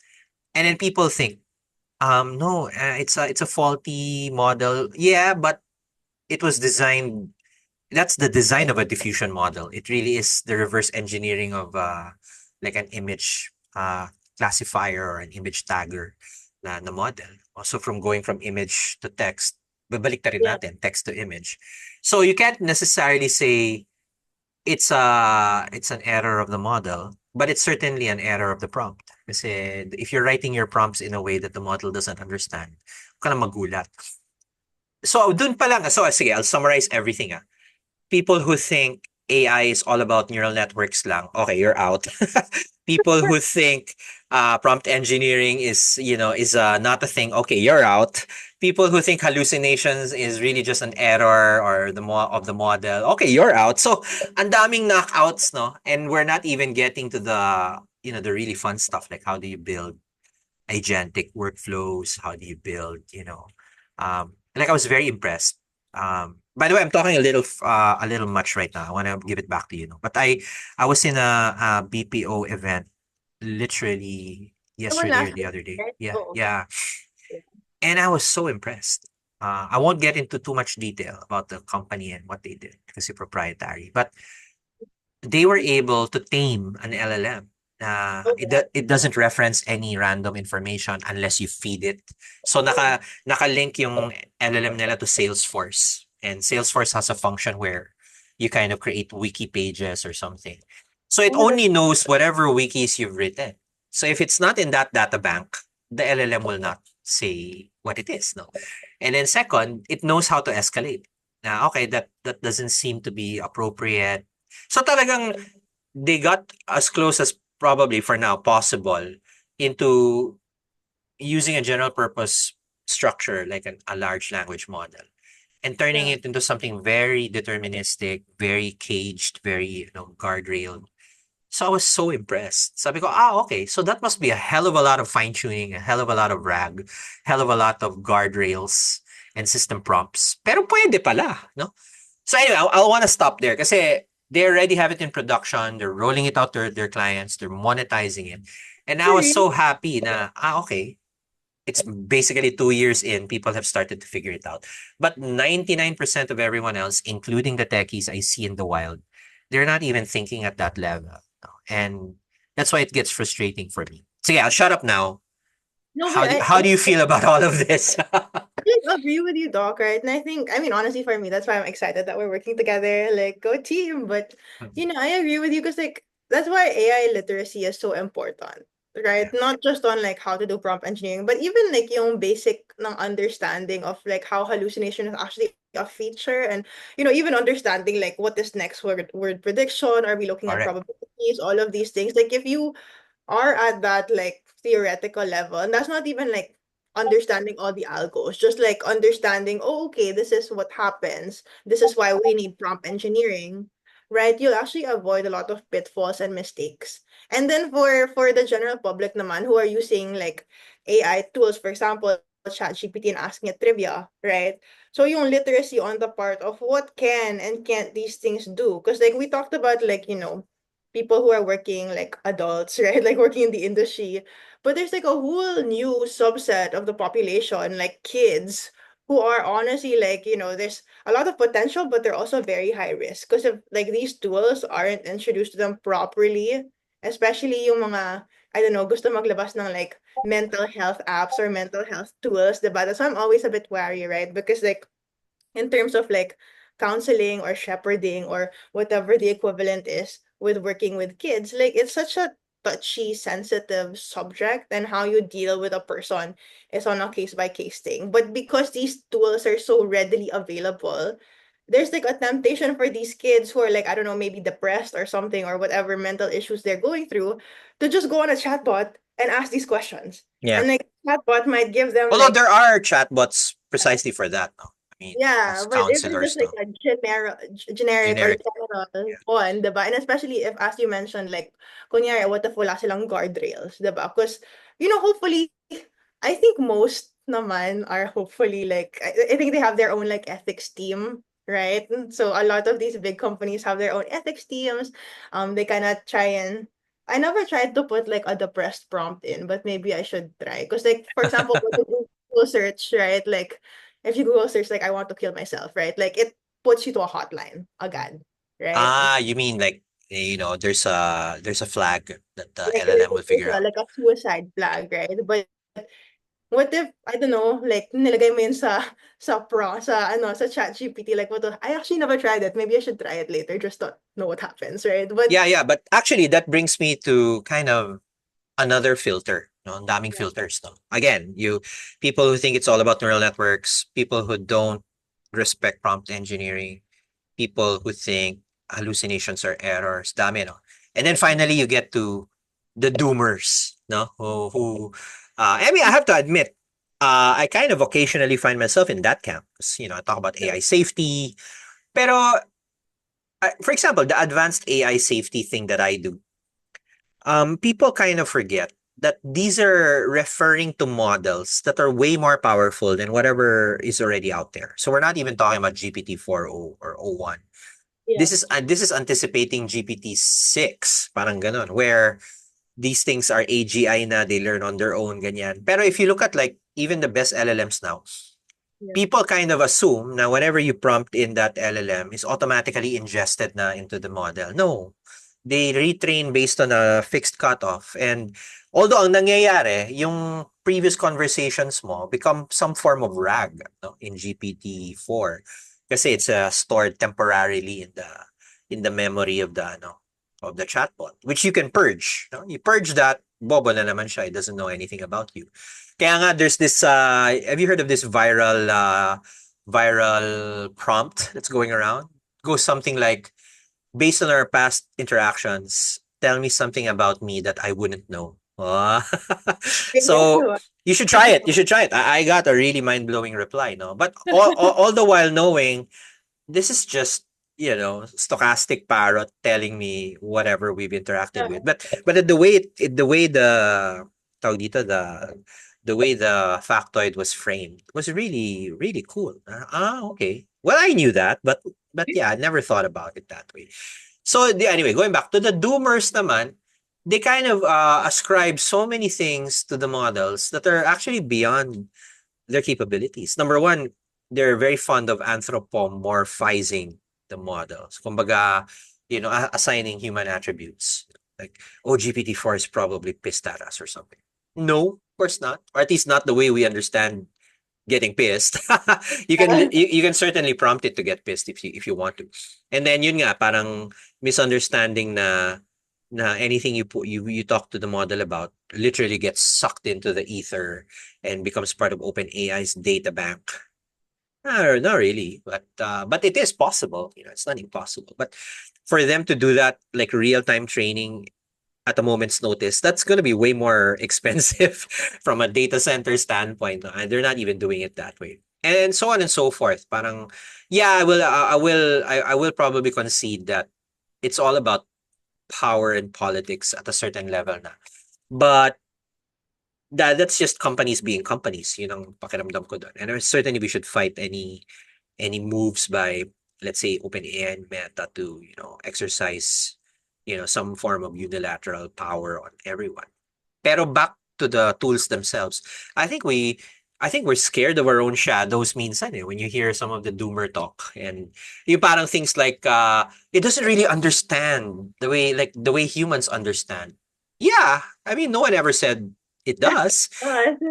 And then people think, no, it's a faulty model. Yeah, but it was designed. That's the design of a diffusion model. It really is the reverse engineering of like an image classifier or an image tagger na model. Also from going from image to text, babalik ta rin Yeah. natin, text to image. So you can't necessarily say it's an error of the model, but it's certainly an error of the prompt. Kasi if you're writing your prompts in a way that the model doesn't understand, huwag ka na magulat. So dun pa lang, so sige, I'll summarize everything. People who think AI is all about neural networks lang, okay, you're out. People who think prompt engineering is not a thing, okay, you're out. People who think hallucinations is really just an error or of the model, okay, you're out. So, ang daming knockouts, no? And we're not even getting to the really fun stuff, like how do you build agentic workflows? How do you build, like I was very impressed. By the way, I'm talking a little much right now. I want to give it back to you. But I was in a BPO event literally The one yesterday or last the week, other day. right? Yeah, Oo. yeah. And I was so impressed. I won't get into too much detail about the company and what they did because it's proprietary. But they were able to tame an LLM. It doesn't reference any random information unless you feed it. So nakalink yung LLM nila to Salesforce. And Salesforce has a function where you kind of create wiki pages or something. So it Oh, that's only knows whatever wikis you've written. So if it's not in that data bank, the LLM will not say what it is, no. And then second, it knows how to escalate. Okay, that doesn't seem to be appropriate. So talagang they got as close as probably for now possible into using a general purpose structure like a large language model and turning yeah. it into something very deterministic, very caged, very guardrailed. So I was so impressed. Sabi ko, okay. So that must be a hell of a lot of fine tuning, a hell of a lot of RAG, hell of a lot of guardrails and system prompts. Pero pwede pala, no? So anyway, I want to stop there kasi they already have it in production. They're rolling it out to their clients. They're monetizing it. And I was Really? so happy na, okay, it's basically 2 years in, people have started to figure it out. But 99% of everyone else, including the techies I see in the wild, they're not even thinking at that level. No? And that's why it gets frustrating for me. So yeah, I'll shut up now. No, but How do you feel about all of this? like agree with you, Doc, right? And I think, I mean, honestly, for me, that's why I'm excited that we're working together. Like, go team. But, I agree with you because, like, that's why AI literacy is so important, right? Yeah, Not just on, like, how to do prompt engineering, but even, like, yung basic ng understanding of, like, how hallucination is actually a feature and, even understanding, like, what is next word prediction? Are we looking at correct. probabilities? All of these things. Like, if you are at that like theoretical level and that's not even like understanding all the algos, just like understanding, oh, okay, this is what happens, this is why we need prompt engineering, right? You'll actually avoid a lot of pitfalls and mistakes. And then for the general public naman who are using like AI tools, for example ChatGPT, and asking it trivia, right? So yung literacy on the part of what can and can't these things do, because like we talked about, like, people who are working like adults, right? Like working in the industry. But there's like a whole new subset of the population, like kids, who are honestly like, there's a lot of potential, but they're also very high risk. Because if like these tools aren't introduced to them properly, especially yung mga, I don't know, gusto maglabas ng like mental health apps or mental health tools, diba? That's why I'm always a bit wary, right? Because like in terms of like counseling or shepherding or whatever the equivalent is with working with kids, like it's such a touchy, sensitive subject, and how you deal with a person is on a case by case thing. But because these tools are so readily available, there's like a temptation for these kids who are like, I don't know, maybe depressed or something or whatever mental issues they're going through, to just go on a chatbot and ask these questions. Yeah. And like chatbot might give them Although like, there are chatbots precisely for that, no? I mean, yeah, as but if it's just counselors, like no? a generic or Generic. general Yeah. one, diba? And especially if, as you mentioned, like, kunyari, what if wala silang guardrails, diba? Because, hopefully, I think most naman are hopefully like, I think they have their own like ethics team, right? And so a lot of these big companies have their own ethics teams. They cannot try and, I never tried to put like a depressed prompt in, but maybe I should try. Because like, for example, when you Google search, right? Like, if you Google search like I want to kill myself, right? Like it puts you to a hotline agad, right? Ah, you mean like, there's a flag that the Like LLM will there's figure out. like a suicide flag, right? But what if, I don't know, like nilagay mo yun sa ChatGPT, like I actually never tried it. Maybe I should try it later just to know what happens, right? But Yeah, yeah, but actually that brings me to kind of another filter, no? Ang daming yeah, filters, no? Again, people who think it's all about neural networks, people who don't respect prompt engineering, people who think hallucinations are errors, dami, no? And then finally you get to the doomers, no? I mean, I have to admit, I kind of occasionally find myself in that camp. 'Cause, I talk about AI safety, pero for example, the advanced AI safety thing that I do, people kind of forget that these are referring to models that are way more powerful than whatever is already out there. So we're not even talking about GPT 4.0 or O 01. yeah, This is anticipating GPT 6, parang ganon, where these things are AGI na, they learn on their own, ganyan. Pero if you look at like even the best LLMs now, yeah, people kind of assume na whenever you prompt in that LLM is automatically ingested na into the model. No. They retrain based on a fixed cutoff. And although ang nangyayari, yung previous conversations mo become some form of RAG, no, in GPT-4. Kasi it's stored temporarily in the memory of the chatbot, which you can purge. No? You purge that, bobo na naman siya. It doesn't know anything about you. Kaya nga there's this have you heard of this viral prompt that's going around? Goes something like, based on our past interactions, tell me something about me that I wouldn't know. Ah. So you should try it. You should try it. I got a really mind-blowing reply, no? But all the while knowing this is just, stochastic parrot telling me whatever we've interacted with. But the way tawag dito, the way the factoid was framed was really really cool. Okay. Well, I knew that, but yeah, I never thought about it that way. So anyway, going back to the doomers naman, they kind of ascribe so many things to the models that are actually beyond their capabilities. Number one, they're very fond of anthropomorphizing the models. Kumbaga, assigning human attributes. Like, oh, GPT-4 is probably pissed at us or something. No, of course not. Or at least not the way we understand getting pissed. You can you can certainly prompt it to get pissed if you want to. And then yun nga parang misunderstanding na anything you talk to the model about literally gets sucked into the ether and becomes part of OpenAI's data bank. Not really, but it is possible. It's not impossible. But for them to do that like real time training at a moment's notice, that's going to be way more expensive from a data center standpoint. No? And they're not even doing it that way. And so on and so forth. Parang, yeah, I will probably concede that it's all about power and politics at a certain level na. But that's just companies being companies. Yun ang pakiramdam ko doon. And certainly we should fight any moves by, let's say, OpenAI and Meta to, exercise, some form of unilateral power on everyone. Pero back to the tools themselves, I think we're scared of our own shadows minsan when you hear some of the doomer talk and yung parang things like it doesn't really understand the way humans understand. Yeah, I mean no one ever said it does.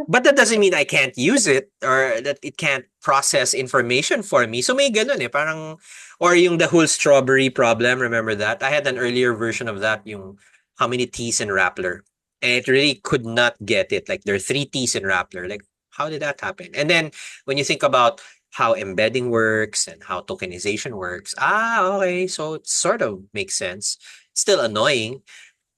But that doesn't mean I can't use it or that it can't process information for me. So may ganun parang, or yung the whole strawberry problem, remember that? I had an earlier version of that, yung how many T's in Rappler. And it really could not get it. Like there are three T's in Rappler. Like, how did that happen? And then when you think about how embedding works and how tokenization works, okay, so it sort of makes sense. Still annoying,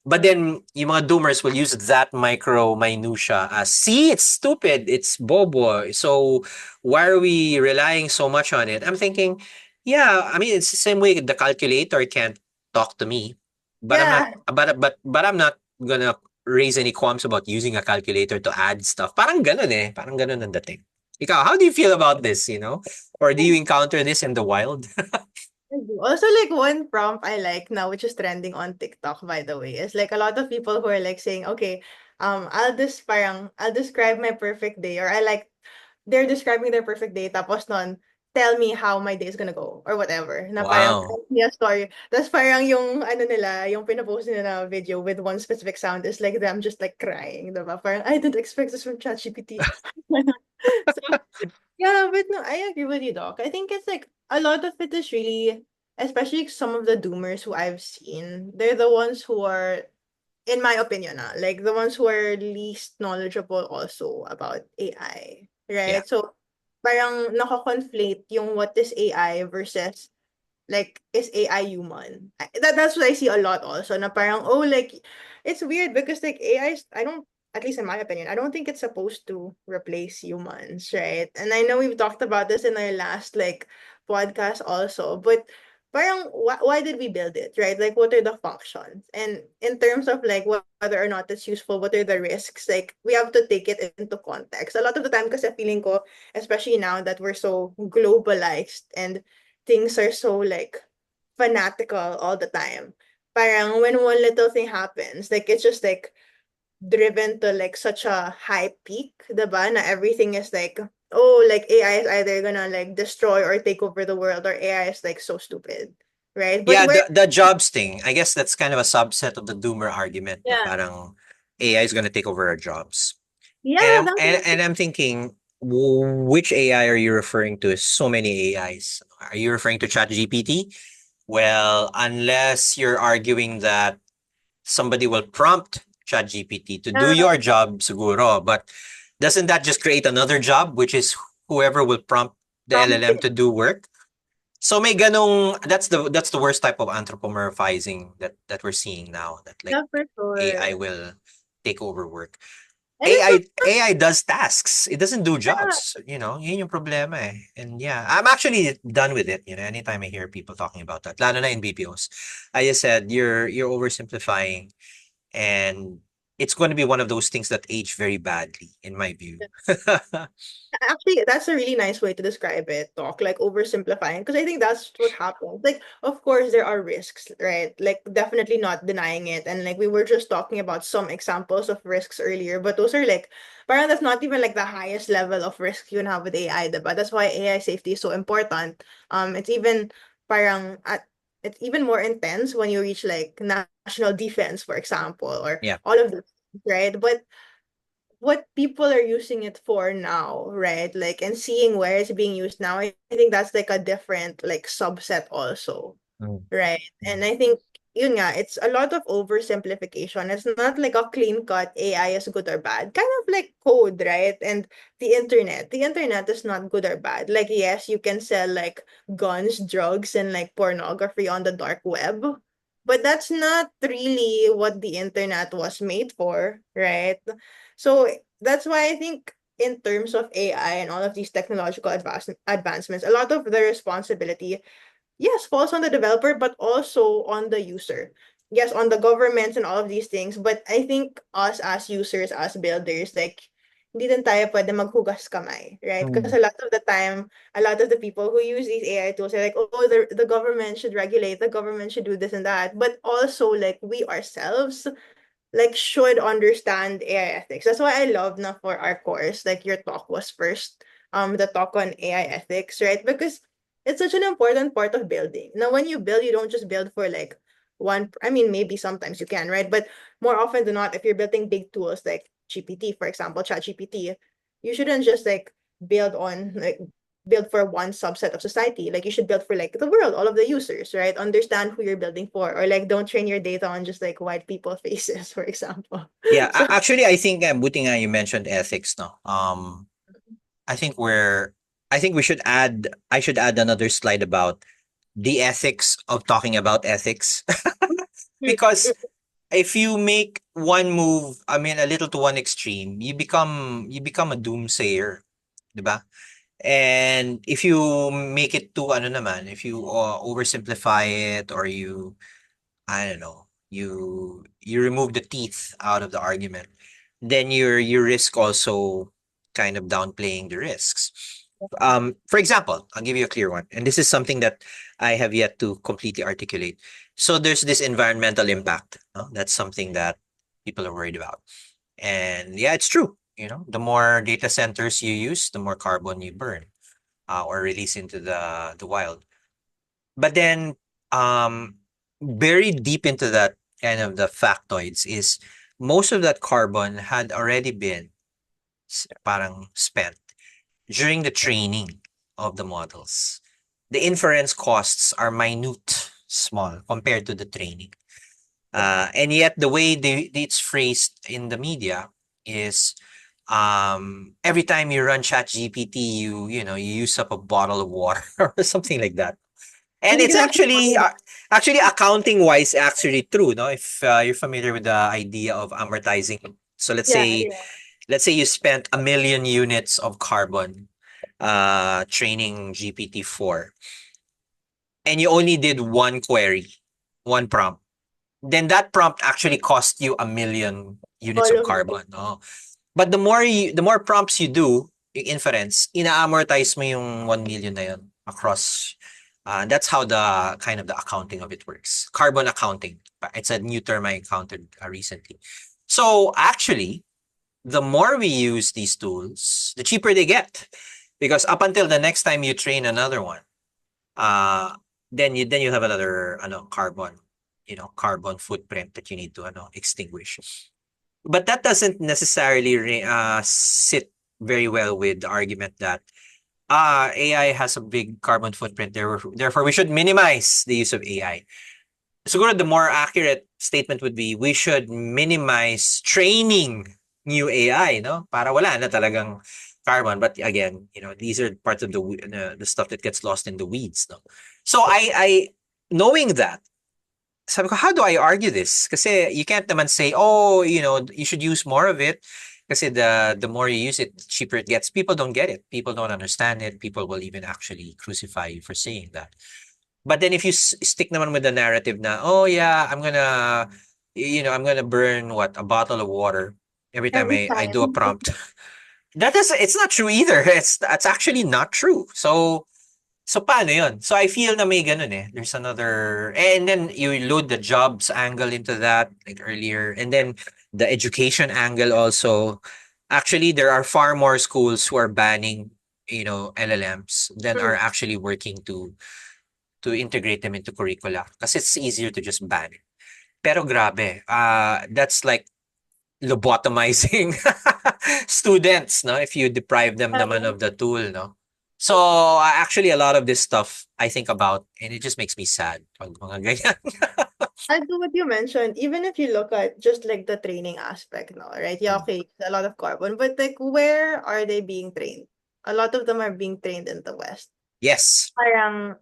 but then yung mga doomers will use that micro minutia as, see, it's stupid, it's bobo. So why are we relying so much on it? I'm thinking, yeah, I mean it's the same way the calculator can't talk to me, but I'm not Yeah. but I'm not gonna raise any qualms about using a calculator to add stuff. Parang ganun parang ganun ang dating. Ikaw, how do you feel about this? Or do you encounter this in the wild? I do. Also, like one prompt I like now, which is trending on TikTok, by the way, is like a lot of people who are like saying, okay, I'll describe my perfect day, or I like they're describing their perfect day, tapos nun, tell me how my day is gonna go, or whatever. Na parang, Wow. tell me a story. Tapos parang yung, ano nila, yung pinapost nila na video with one specific sound is like them just like crying, diba? Parang, I didn't expect this from ChatGPT. So, yeah, but no, I agree with you, Doc. I think it's like a lot of it is really, especially some of the doomers who I've seen, they're the ones who are, in my opinion, like the ones who are least knowledgeable also about AI, Yeah. right? So, parang nako-conflate yung what is AI versus like is AI human? That's what I see a lot also. Na parang oh like it's weird because like AI is, I don't, at least in my opinion, I don't think it's supposed to replace humans, right? And I know we've talked about this in our last like podcast also, but parang why did we build it, right? Like what are the functions? And in terms of like whether or not it's useful, what are the risks? Like we have to take it into context. A lot of the time kasi feeling ko, especially now that we're so globalized and things are so like fanatical all the time. Parang when one little thing happens, like it's just like driven to like such a high peak, diba? Na everything is like, oh, like AI is either gonna like destroy or take over the world, or AI is like so stupid, right? But Yeah, where, the jobs thing. I guess that's kind of a subset of the doomer argument na yeah, parang AI is going to take over our jobs. And yeah, I'm and I'm thinking, which AI are you referring to? So many AIs. Are you referring to ChatGPT? Well, unless you're arguing that somebody will prompt ChatGPT to do your job, siguro. But doesn't that just create another job, which is whoever will prompt the LLM prompted. to do work? So may ganong that's the worst type of anthropomorphizing that we're seeing now, that like Yeah, for AI sure. will take over work. And it's not, AI does tasks. It doesn't do yeah, jobs. Yun yung problema And yeah, I'm actually done with it. Anytime I hear people talking about that, lalo na in BPOs, I just said you're oversimplifying, and it's going to be one of those things that age very badly, in my view. actually, that's a really nice way to describe it, talk like oversimplifying, because I think that's what happens. Like, of course, there are risks, right? Like, definitely not denying it. And like, we were just talking about some examples of risks earlier, but those are like, parang that's not even like the highest level of risk you can have with AI, diba? That's why AI safety is so important. It's even parang at it's even more intense when you reach like national defense, for example, or Yeah. all of this, right? But what people are using it for now, right? Like, and seeing where it's being used now, I think that's like a different like subset also. Mm. Right. And Mm. I think yun nga, it's a lot of oversimplification. It's not like a clean cut AI is good or bad. Kind of like code, right? And the internet. The internet is not good or bad. Like yes, you can sell like guns, drugs, and like pornography on the dark web. But that's not really what the internet was made for, right? So that's why I think in terms of AI and all of these technological advancements, a lot of the responsibility, yes, falls on the developer, but also on the user. Yes, on the governments and all of these things. But I think us as users, as builders, like, hindi din tayo pwede maghugas kamay, right? Because Mm. a lot of the time, a lot of the people who use these AI tools are like, oh, the government should regulate, the government should do this and that. But also, like, we ourselves like should understand AI ethics. That's why I love na for our course, like your talk was first, the talk on AI ethics, right? Because it's such an important part of building. Now, when you build, you don't just build for like one, I mean, maybe sometimes you can, right? But more often than not, if you're building big tools like GPT, for example, Chat GPT, you shouldn't just like build on like build for one subset of society. Like you should build for like the world, all of the users, right? Understand who you're building for, or like don't train your data on just like white people faces, for example. Yeah, So actually, I think buti nga you mentioned ethics, no. I think we're I think we should add I should add another slide about the ethics of talking about ethics. Because if you make one move, I mean a little to one extreme, you become a doomsayer, 'di ba? And if you make it too ano naman, if you oversimplify it, or you, I don't know, you remove the teeth out of the argument, then you risk also kind of downplaying the risks. For example, I'll give you a clear one, and this is something that I have yet to completely articulate. So there's this environmental impact. No? That's something that people are worried about, and yeah, it's true. The more data centers you use, the more carbon you burn, or release into the wild. But then, buried deep into that kind of the factoids is most of that carbon had already been parang spent during the training of the models. The inference costs are minute, small compared to the training. And yet the way it's phrased in the media is, every time you run chat gpt, you use up a bottle of water or something like that. And it's exactly. actually accounting wise actually true, no? If you're familiar with the idea of amortizing. So Yeah, yeah. let's say you spent 1 million units of carbon training GPT-4, and you only did one query, one prompt. Then that prompt actually cost you 1 million units All of of it. carbon, no? But the more prompts you do, yung inference, ina-amortize mo yung 1 million na yun across. That's how the kind of the accounting of it works. Carbon accounting. It's a new term I encountered recently. So actually, the more we use these tools, the cheaper they get. Because up until the next time you train another one, uh, then you have another carbon footprint that you need to extinguish. But that doesn't necessarily sit very well with the argument that AI has a big carbon footprint, therefore we should minimize the use of AI. Siguro the more accurate statement would be we should minimize training new AI, no? Para wala na talagang carbon. But again, these are parts of the stuff that gets lost in the weeds, no? So I knowing that, sabi ko, how do I argue this? Kasi you can't naman say, oh, you should use more of it. Kasi the more you use it, the cheaper it gets. People don't get it. People don't understand it. People will even actually crucify you for saying that. But then if you stick naman with the narrative na, oh yeah, I'm gonna burn what, a bottle of water every time Every I do a time. prompt. It's not true either. That's actually not true. So paano yun? So I feel na may ganun eh. There's another, and then you load the jobs angle into that like earlier, and then the education angle also. Actually, there are far more schools who are banning, LLMs than are Mm. actually working to integrate them into curricula, kasi it's easier to just ban it. Pero grabe, that's like lobotomizing students, no? If you deprive them naman Um, of the tool, no? So actually, a lot of this stuff I think about, and it just makes me sad. Pag mga ganyan. I do what you mentioned, even if you look at just like the training aspect, no, right? Yeah, Mm. okay, a lot of carbon, but like where are they being trained? A lot of them are being trained in the West. Yes. Parang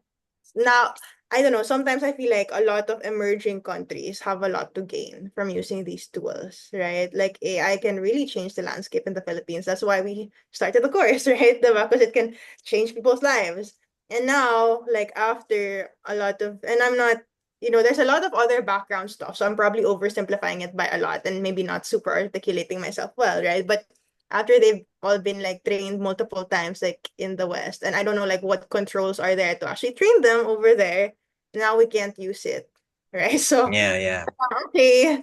now, I don't know, sometimes I feel like a lot of emerging countries have a lot to gain from using these tools, right? Like AI can really change the landscape in the Philippines. That's why we started the course, right? Because it can change people's lives. And now, like after a lot of, and I'm not, there's a lot of other background stuff. So I'm probably oversimplifying it by a lot and maybe not super articulating myself well, right? But after they've all been like trained multiple times like in the West, and I don't know like what controls are there to actually train them over there, now we can't use it, right? So Yeah, yeah. okay,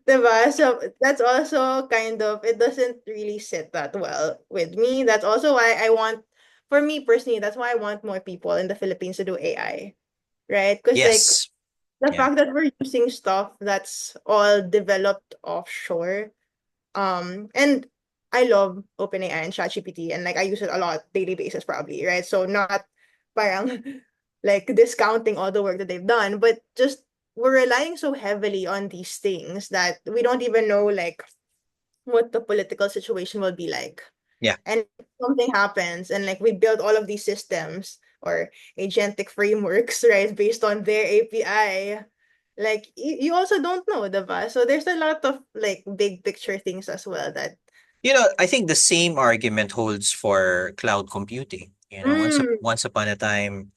diba? So that's also kind of, it doesn't really sit that well with me. That's also why I want, for me personally, that's why I want more people in the Philippines to do AI, right? Because like Yes. the Yeah. fact that we're using stuff that's all developed offshore, and I love OpenAI and ChatGPT, and like I use it a lot daily basis probably, right? So not parang like discounting all the work that they've done, but just we're relying so heavily on these things that we don't even know like what the political situation will be like. Yeah. And if something happens and like we build all of these systems or agentic frameworks, right, based on their API, like you also don't know, diba? So there's a lot of like big picture things as well that I think the same argument holds for cloud computing. mm, Once upon a time,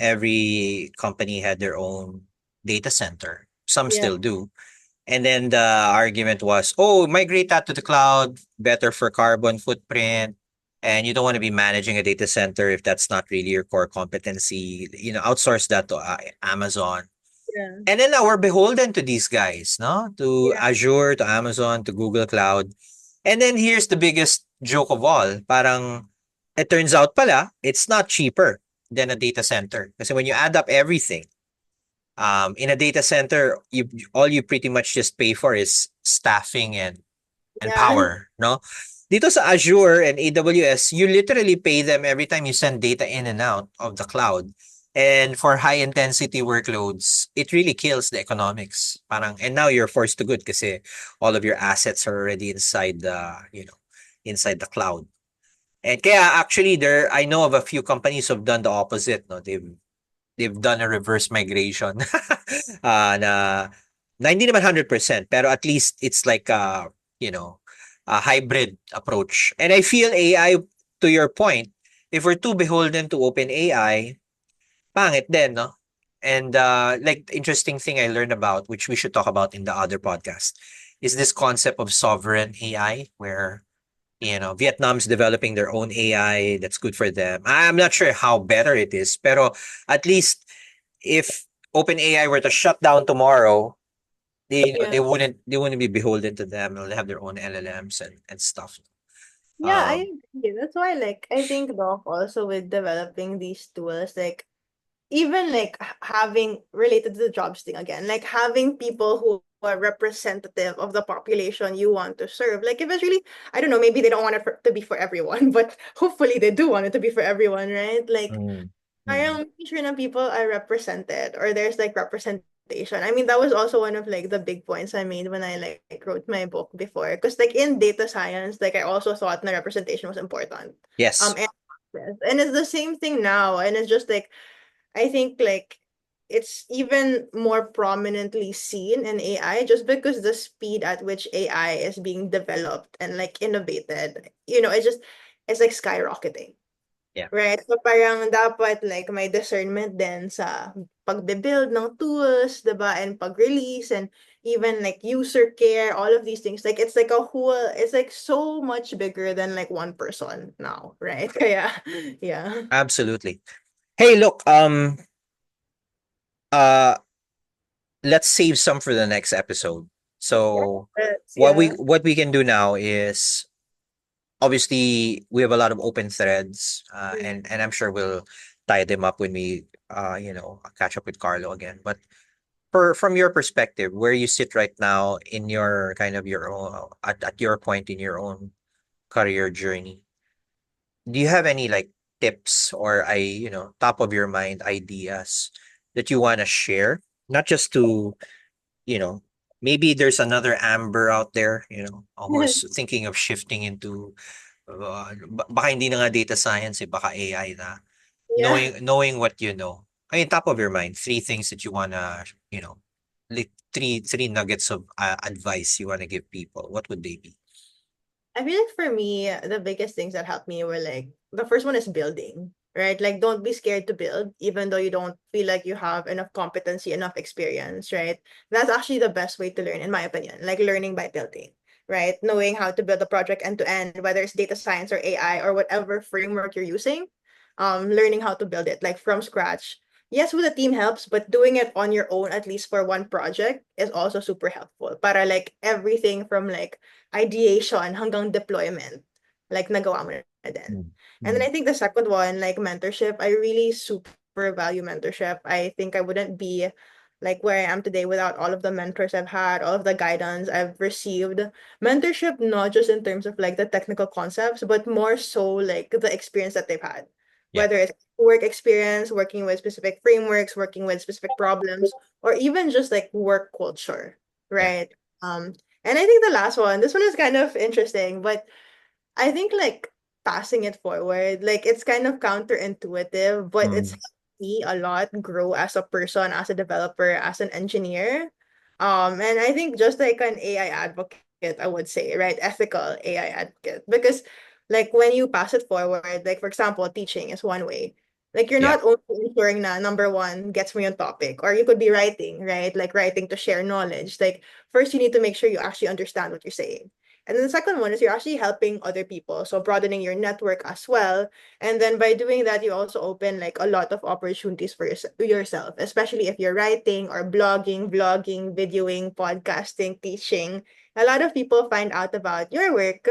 every company had their own data center. Some yeah, still do. And then the argument was, oh, migrate that to the cloud, better for carbon footprint. And you don't want to be managing a data center if that's not really your core competency. Outsource that to Amazon. yeah, And then now we're beholden to these guys, no? To yeah, Azure, to Amazon, to Google Cloud. And then here's the biggest joke of all. Parang it turns out pala, it's not cheaper than a data center. Because when you add up everything, in a data center, all you pretty much just pay for is staffing and yeah, power, no? Dito sa Azure and AWS, you literally pay them every time you send data in and out of the cloud. And for high intensity workloads, it really kills the economics. Parang and now you're forced to good kasi all of your assets are already inside the cloud. And kaya actually I know of a few companies who've done the opposite, no? They've done a reverse migration. Na hindi naman 100%, pero at least it's like you know, a hybrid approach. And I feel AI, to your point, if we're too beholden to open AI, pangit din, no? And like the interesting thing I learned about, which we should talk about in the other podcast, is this concept of sovereign AI, where Vietnam's developing their own AI that's good for them. I'm not sure how better it is, pero at least if OpenAI were to shut down tomorrow, yeah. they wouldn't be beholden to them. They'll have their own LLMs and stuff. Yeah, I Um, agree. That's why like I think Doc also with developing these tools, like even like having related to the jobs thing again, like having people who are representative of the population you want to serve. Like eventually, I don't know, maybe they don't want it to be for everyone, but hopefully they do want it to be for everyone, right? Like mm, mm. parang making sure na people are represented or there's like representation. I mean, that was also one of like the big points I made when I like wrote my book before. Because like in data science, like I also thought na representation was important. Yes, And it's the same thing now. And it's just like I think like it's even more prominently seen in AI just because the speed at which AI is being developed and like innovated, it's like skyrocketing. yeah, Right? So parang dapat like may discernment din sa pagbe-build ng tools, 'di ba? And pag-release and even like user care, all of these things. Like it's like so much bigger than like one person now, right? Kaya, yeah. absolutely. Hey, look, uh, let's save some for the next episode. So Yeah. what we can do now is obviously we have a lot of open threads, and I'm sure we'll tie them up when we catch up with Carlo again. But from your perspective, where you sit right now in your kind of your own at your point in your own career journey, do you have any like tips or top of your mind ideas that you want to share? Not just to, you know, maybe there's another Amber out there, who's thinking of shifting into baka hindi na nga data science, baka AI na. Yeah. Knowing what you know. I mean, top of your mind, three things that you wanna, like three nuggets of advice you wanna give people. What would they be? I feel like for me, the biggest things that helped me were like the first one is building, right? Like don't be scared to build, even though you don't feel like you have enough competency, enough experience, right? That's actually the best way to learn, in my opinion, like learning by building, right? Knowing how to build a project end to end, whether it's data science or AI or whatever framework you're using, learning how to build it like from scratch. Yes, with a team helps, but doing it on your own, at least for one project, is also super helpful. Para like everything from like ideation hanggang deployment, like nagawa mo na din. Mm. And then Mm. I think the second one, like mentorship, I really super value mentorship. I think I wouldn't be like where I am today without all of the mentors I've had, all of the guidance I've received. Mentorship, not just in terms of like the technical concepts, but more so like the experience that they've had. Yeah. Whether it's work experience, working with specific frameworks, working with specific problems, or even just like work culture, Yeah. right? And I think the last one, this one is kind of interesting, but I think like passing it forward, like it's kind of counterintuitive, but it's Mm. helped me a lot grow as a person, as a developer, as an engineer. And I think just like an AI advocate, I would say, right? Ethical AI advocate. Because like when you pass it forward, like for example, teaching is one way. Like you're Yeah. not only ensuring na number one gets me on topic, or you could be writing, right? Like writing to share knowledge. Like first you need to make sure you actually understand what you're saying. And then the second one is you're actually helping other people. So broadening your network as well. And then by doing that, you also open like a lot of opportunities for yourself, especially if you're writing or blogging, vlogging, videoing, podcasting, teaching. A lot of people find out about your work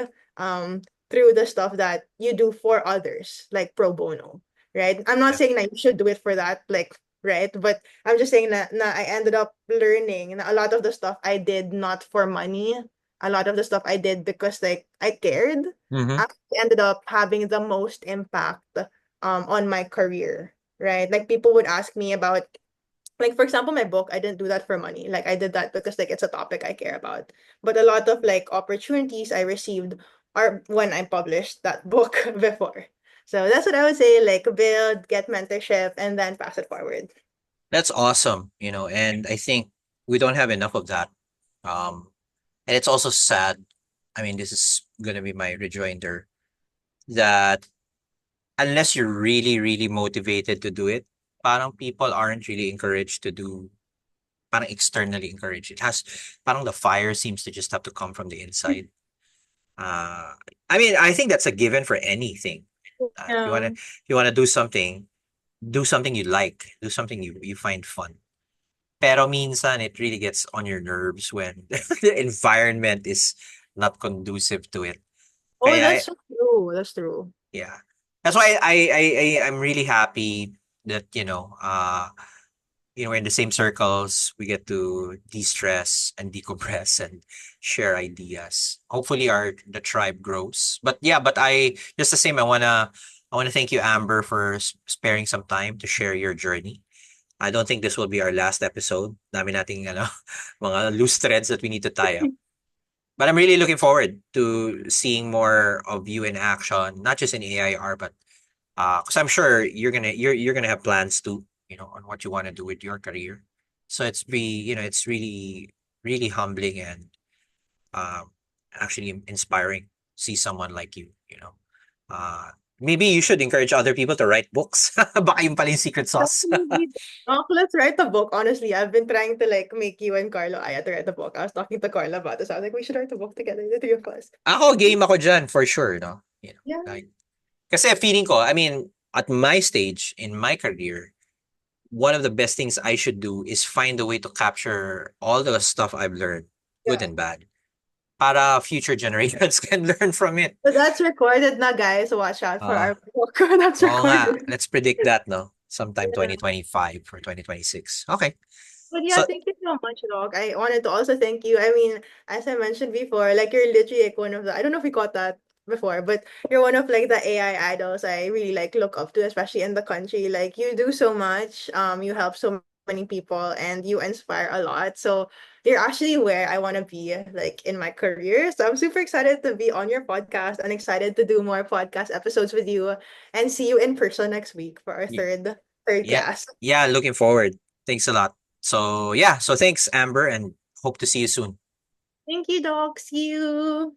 through the stuff that you do for others, like pro bono, right? I'm not Yeah. saying that you should do it for that, like, right? But I'm just saying that I ended up learning na a lot of the stuff I did not for money, a lot of the stuff I did because like I cared, Mm-hmm. actually ended up having the most impact on my career, right? Like people would ask me about like for example my book, I didn't do that for money. Like I did that because like it's a topic I care about. But a lot of like opportunities I received are when I published that book before. So that's what I would say, like build, get mentorship, and then pass it forward. That's awesome, and I think we don't have enough of that. Um, and it's also sad. I mean, this is gonna be my rejoinder that unless you're really, really motivated to do it, parang people aren't really encouraged to do, parang externally encouraged. Parang the fire seems to just have to come from the inside. Uh, I mean, I think that's a given for anything. If you Yeah. wanna do something you like, do something you find fun. Pero minsan it really gets on your nerves when the environment is not conducive to it. Oh, Kaya that's so true. That's true. yeah. That's why I'm really happy that, we're in the same circles. We get to de-stress and decompress and share ideas. Hopefully the tribe grows. But yeah, but I just the same, I wanna thank you, Amber, for sparing some time to share your journey. I don't think this will be our last episode. Dami nating mga loose threads that we need to tie up. But I'm really looking forward to seeing more of you in action, not just in AIR, but because I'm sure you're gonna have plans too, on what you want to do with your career. So it's really really humbling and um actually inspiring to see someone like you. Uh, maybe you should encourage other people to write books. Baka yung pala yung secret sauce. Definitely. Oh, let's write a book. Honestly, I've been trying to like make you and Carlo Aya to write a book. I was talking to Carla about this. I was like, we should write a book together, the three of us. Ako game ako dyan for sure, no. Yeah. Like kasi feeling ko, I mean, at my stage in my career, one of the best things I should do is find a way to capture all the stuff I've learned, good Yeah. and bad, para future generations can learn from it. So that's recorded na, guys. Watch out for Uh, our book. That's Oo nga, recorded. let's predict that, no? Sometime Yeah. 2025 or 2026. Okay. But yeah, So thank you so much, Doc. I wanted to also thank you. I mean, as I mentioned before, like you're literally like one of the, I don't know if we got that before, but you're one of like the AI idols I really like look up to, especially in the country. Like you do so much. You help so many people and you inspire a lot. So you're actually where I want to be like in my career. So I'm super excited to be on your podcast and excited to do more podcast episodes with you and see you in person next week for our y- third yeah, cast. yeah, looking forward. Thanks a lot. So yeah, so thanks, Amber, and hope to see you soon. Thank you, Doc. See you.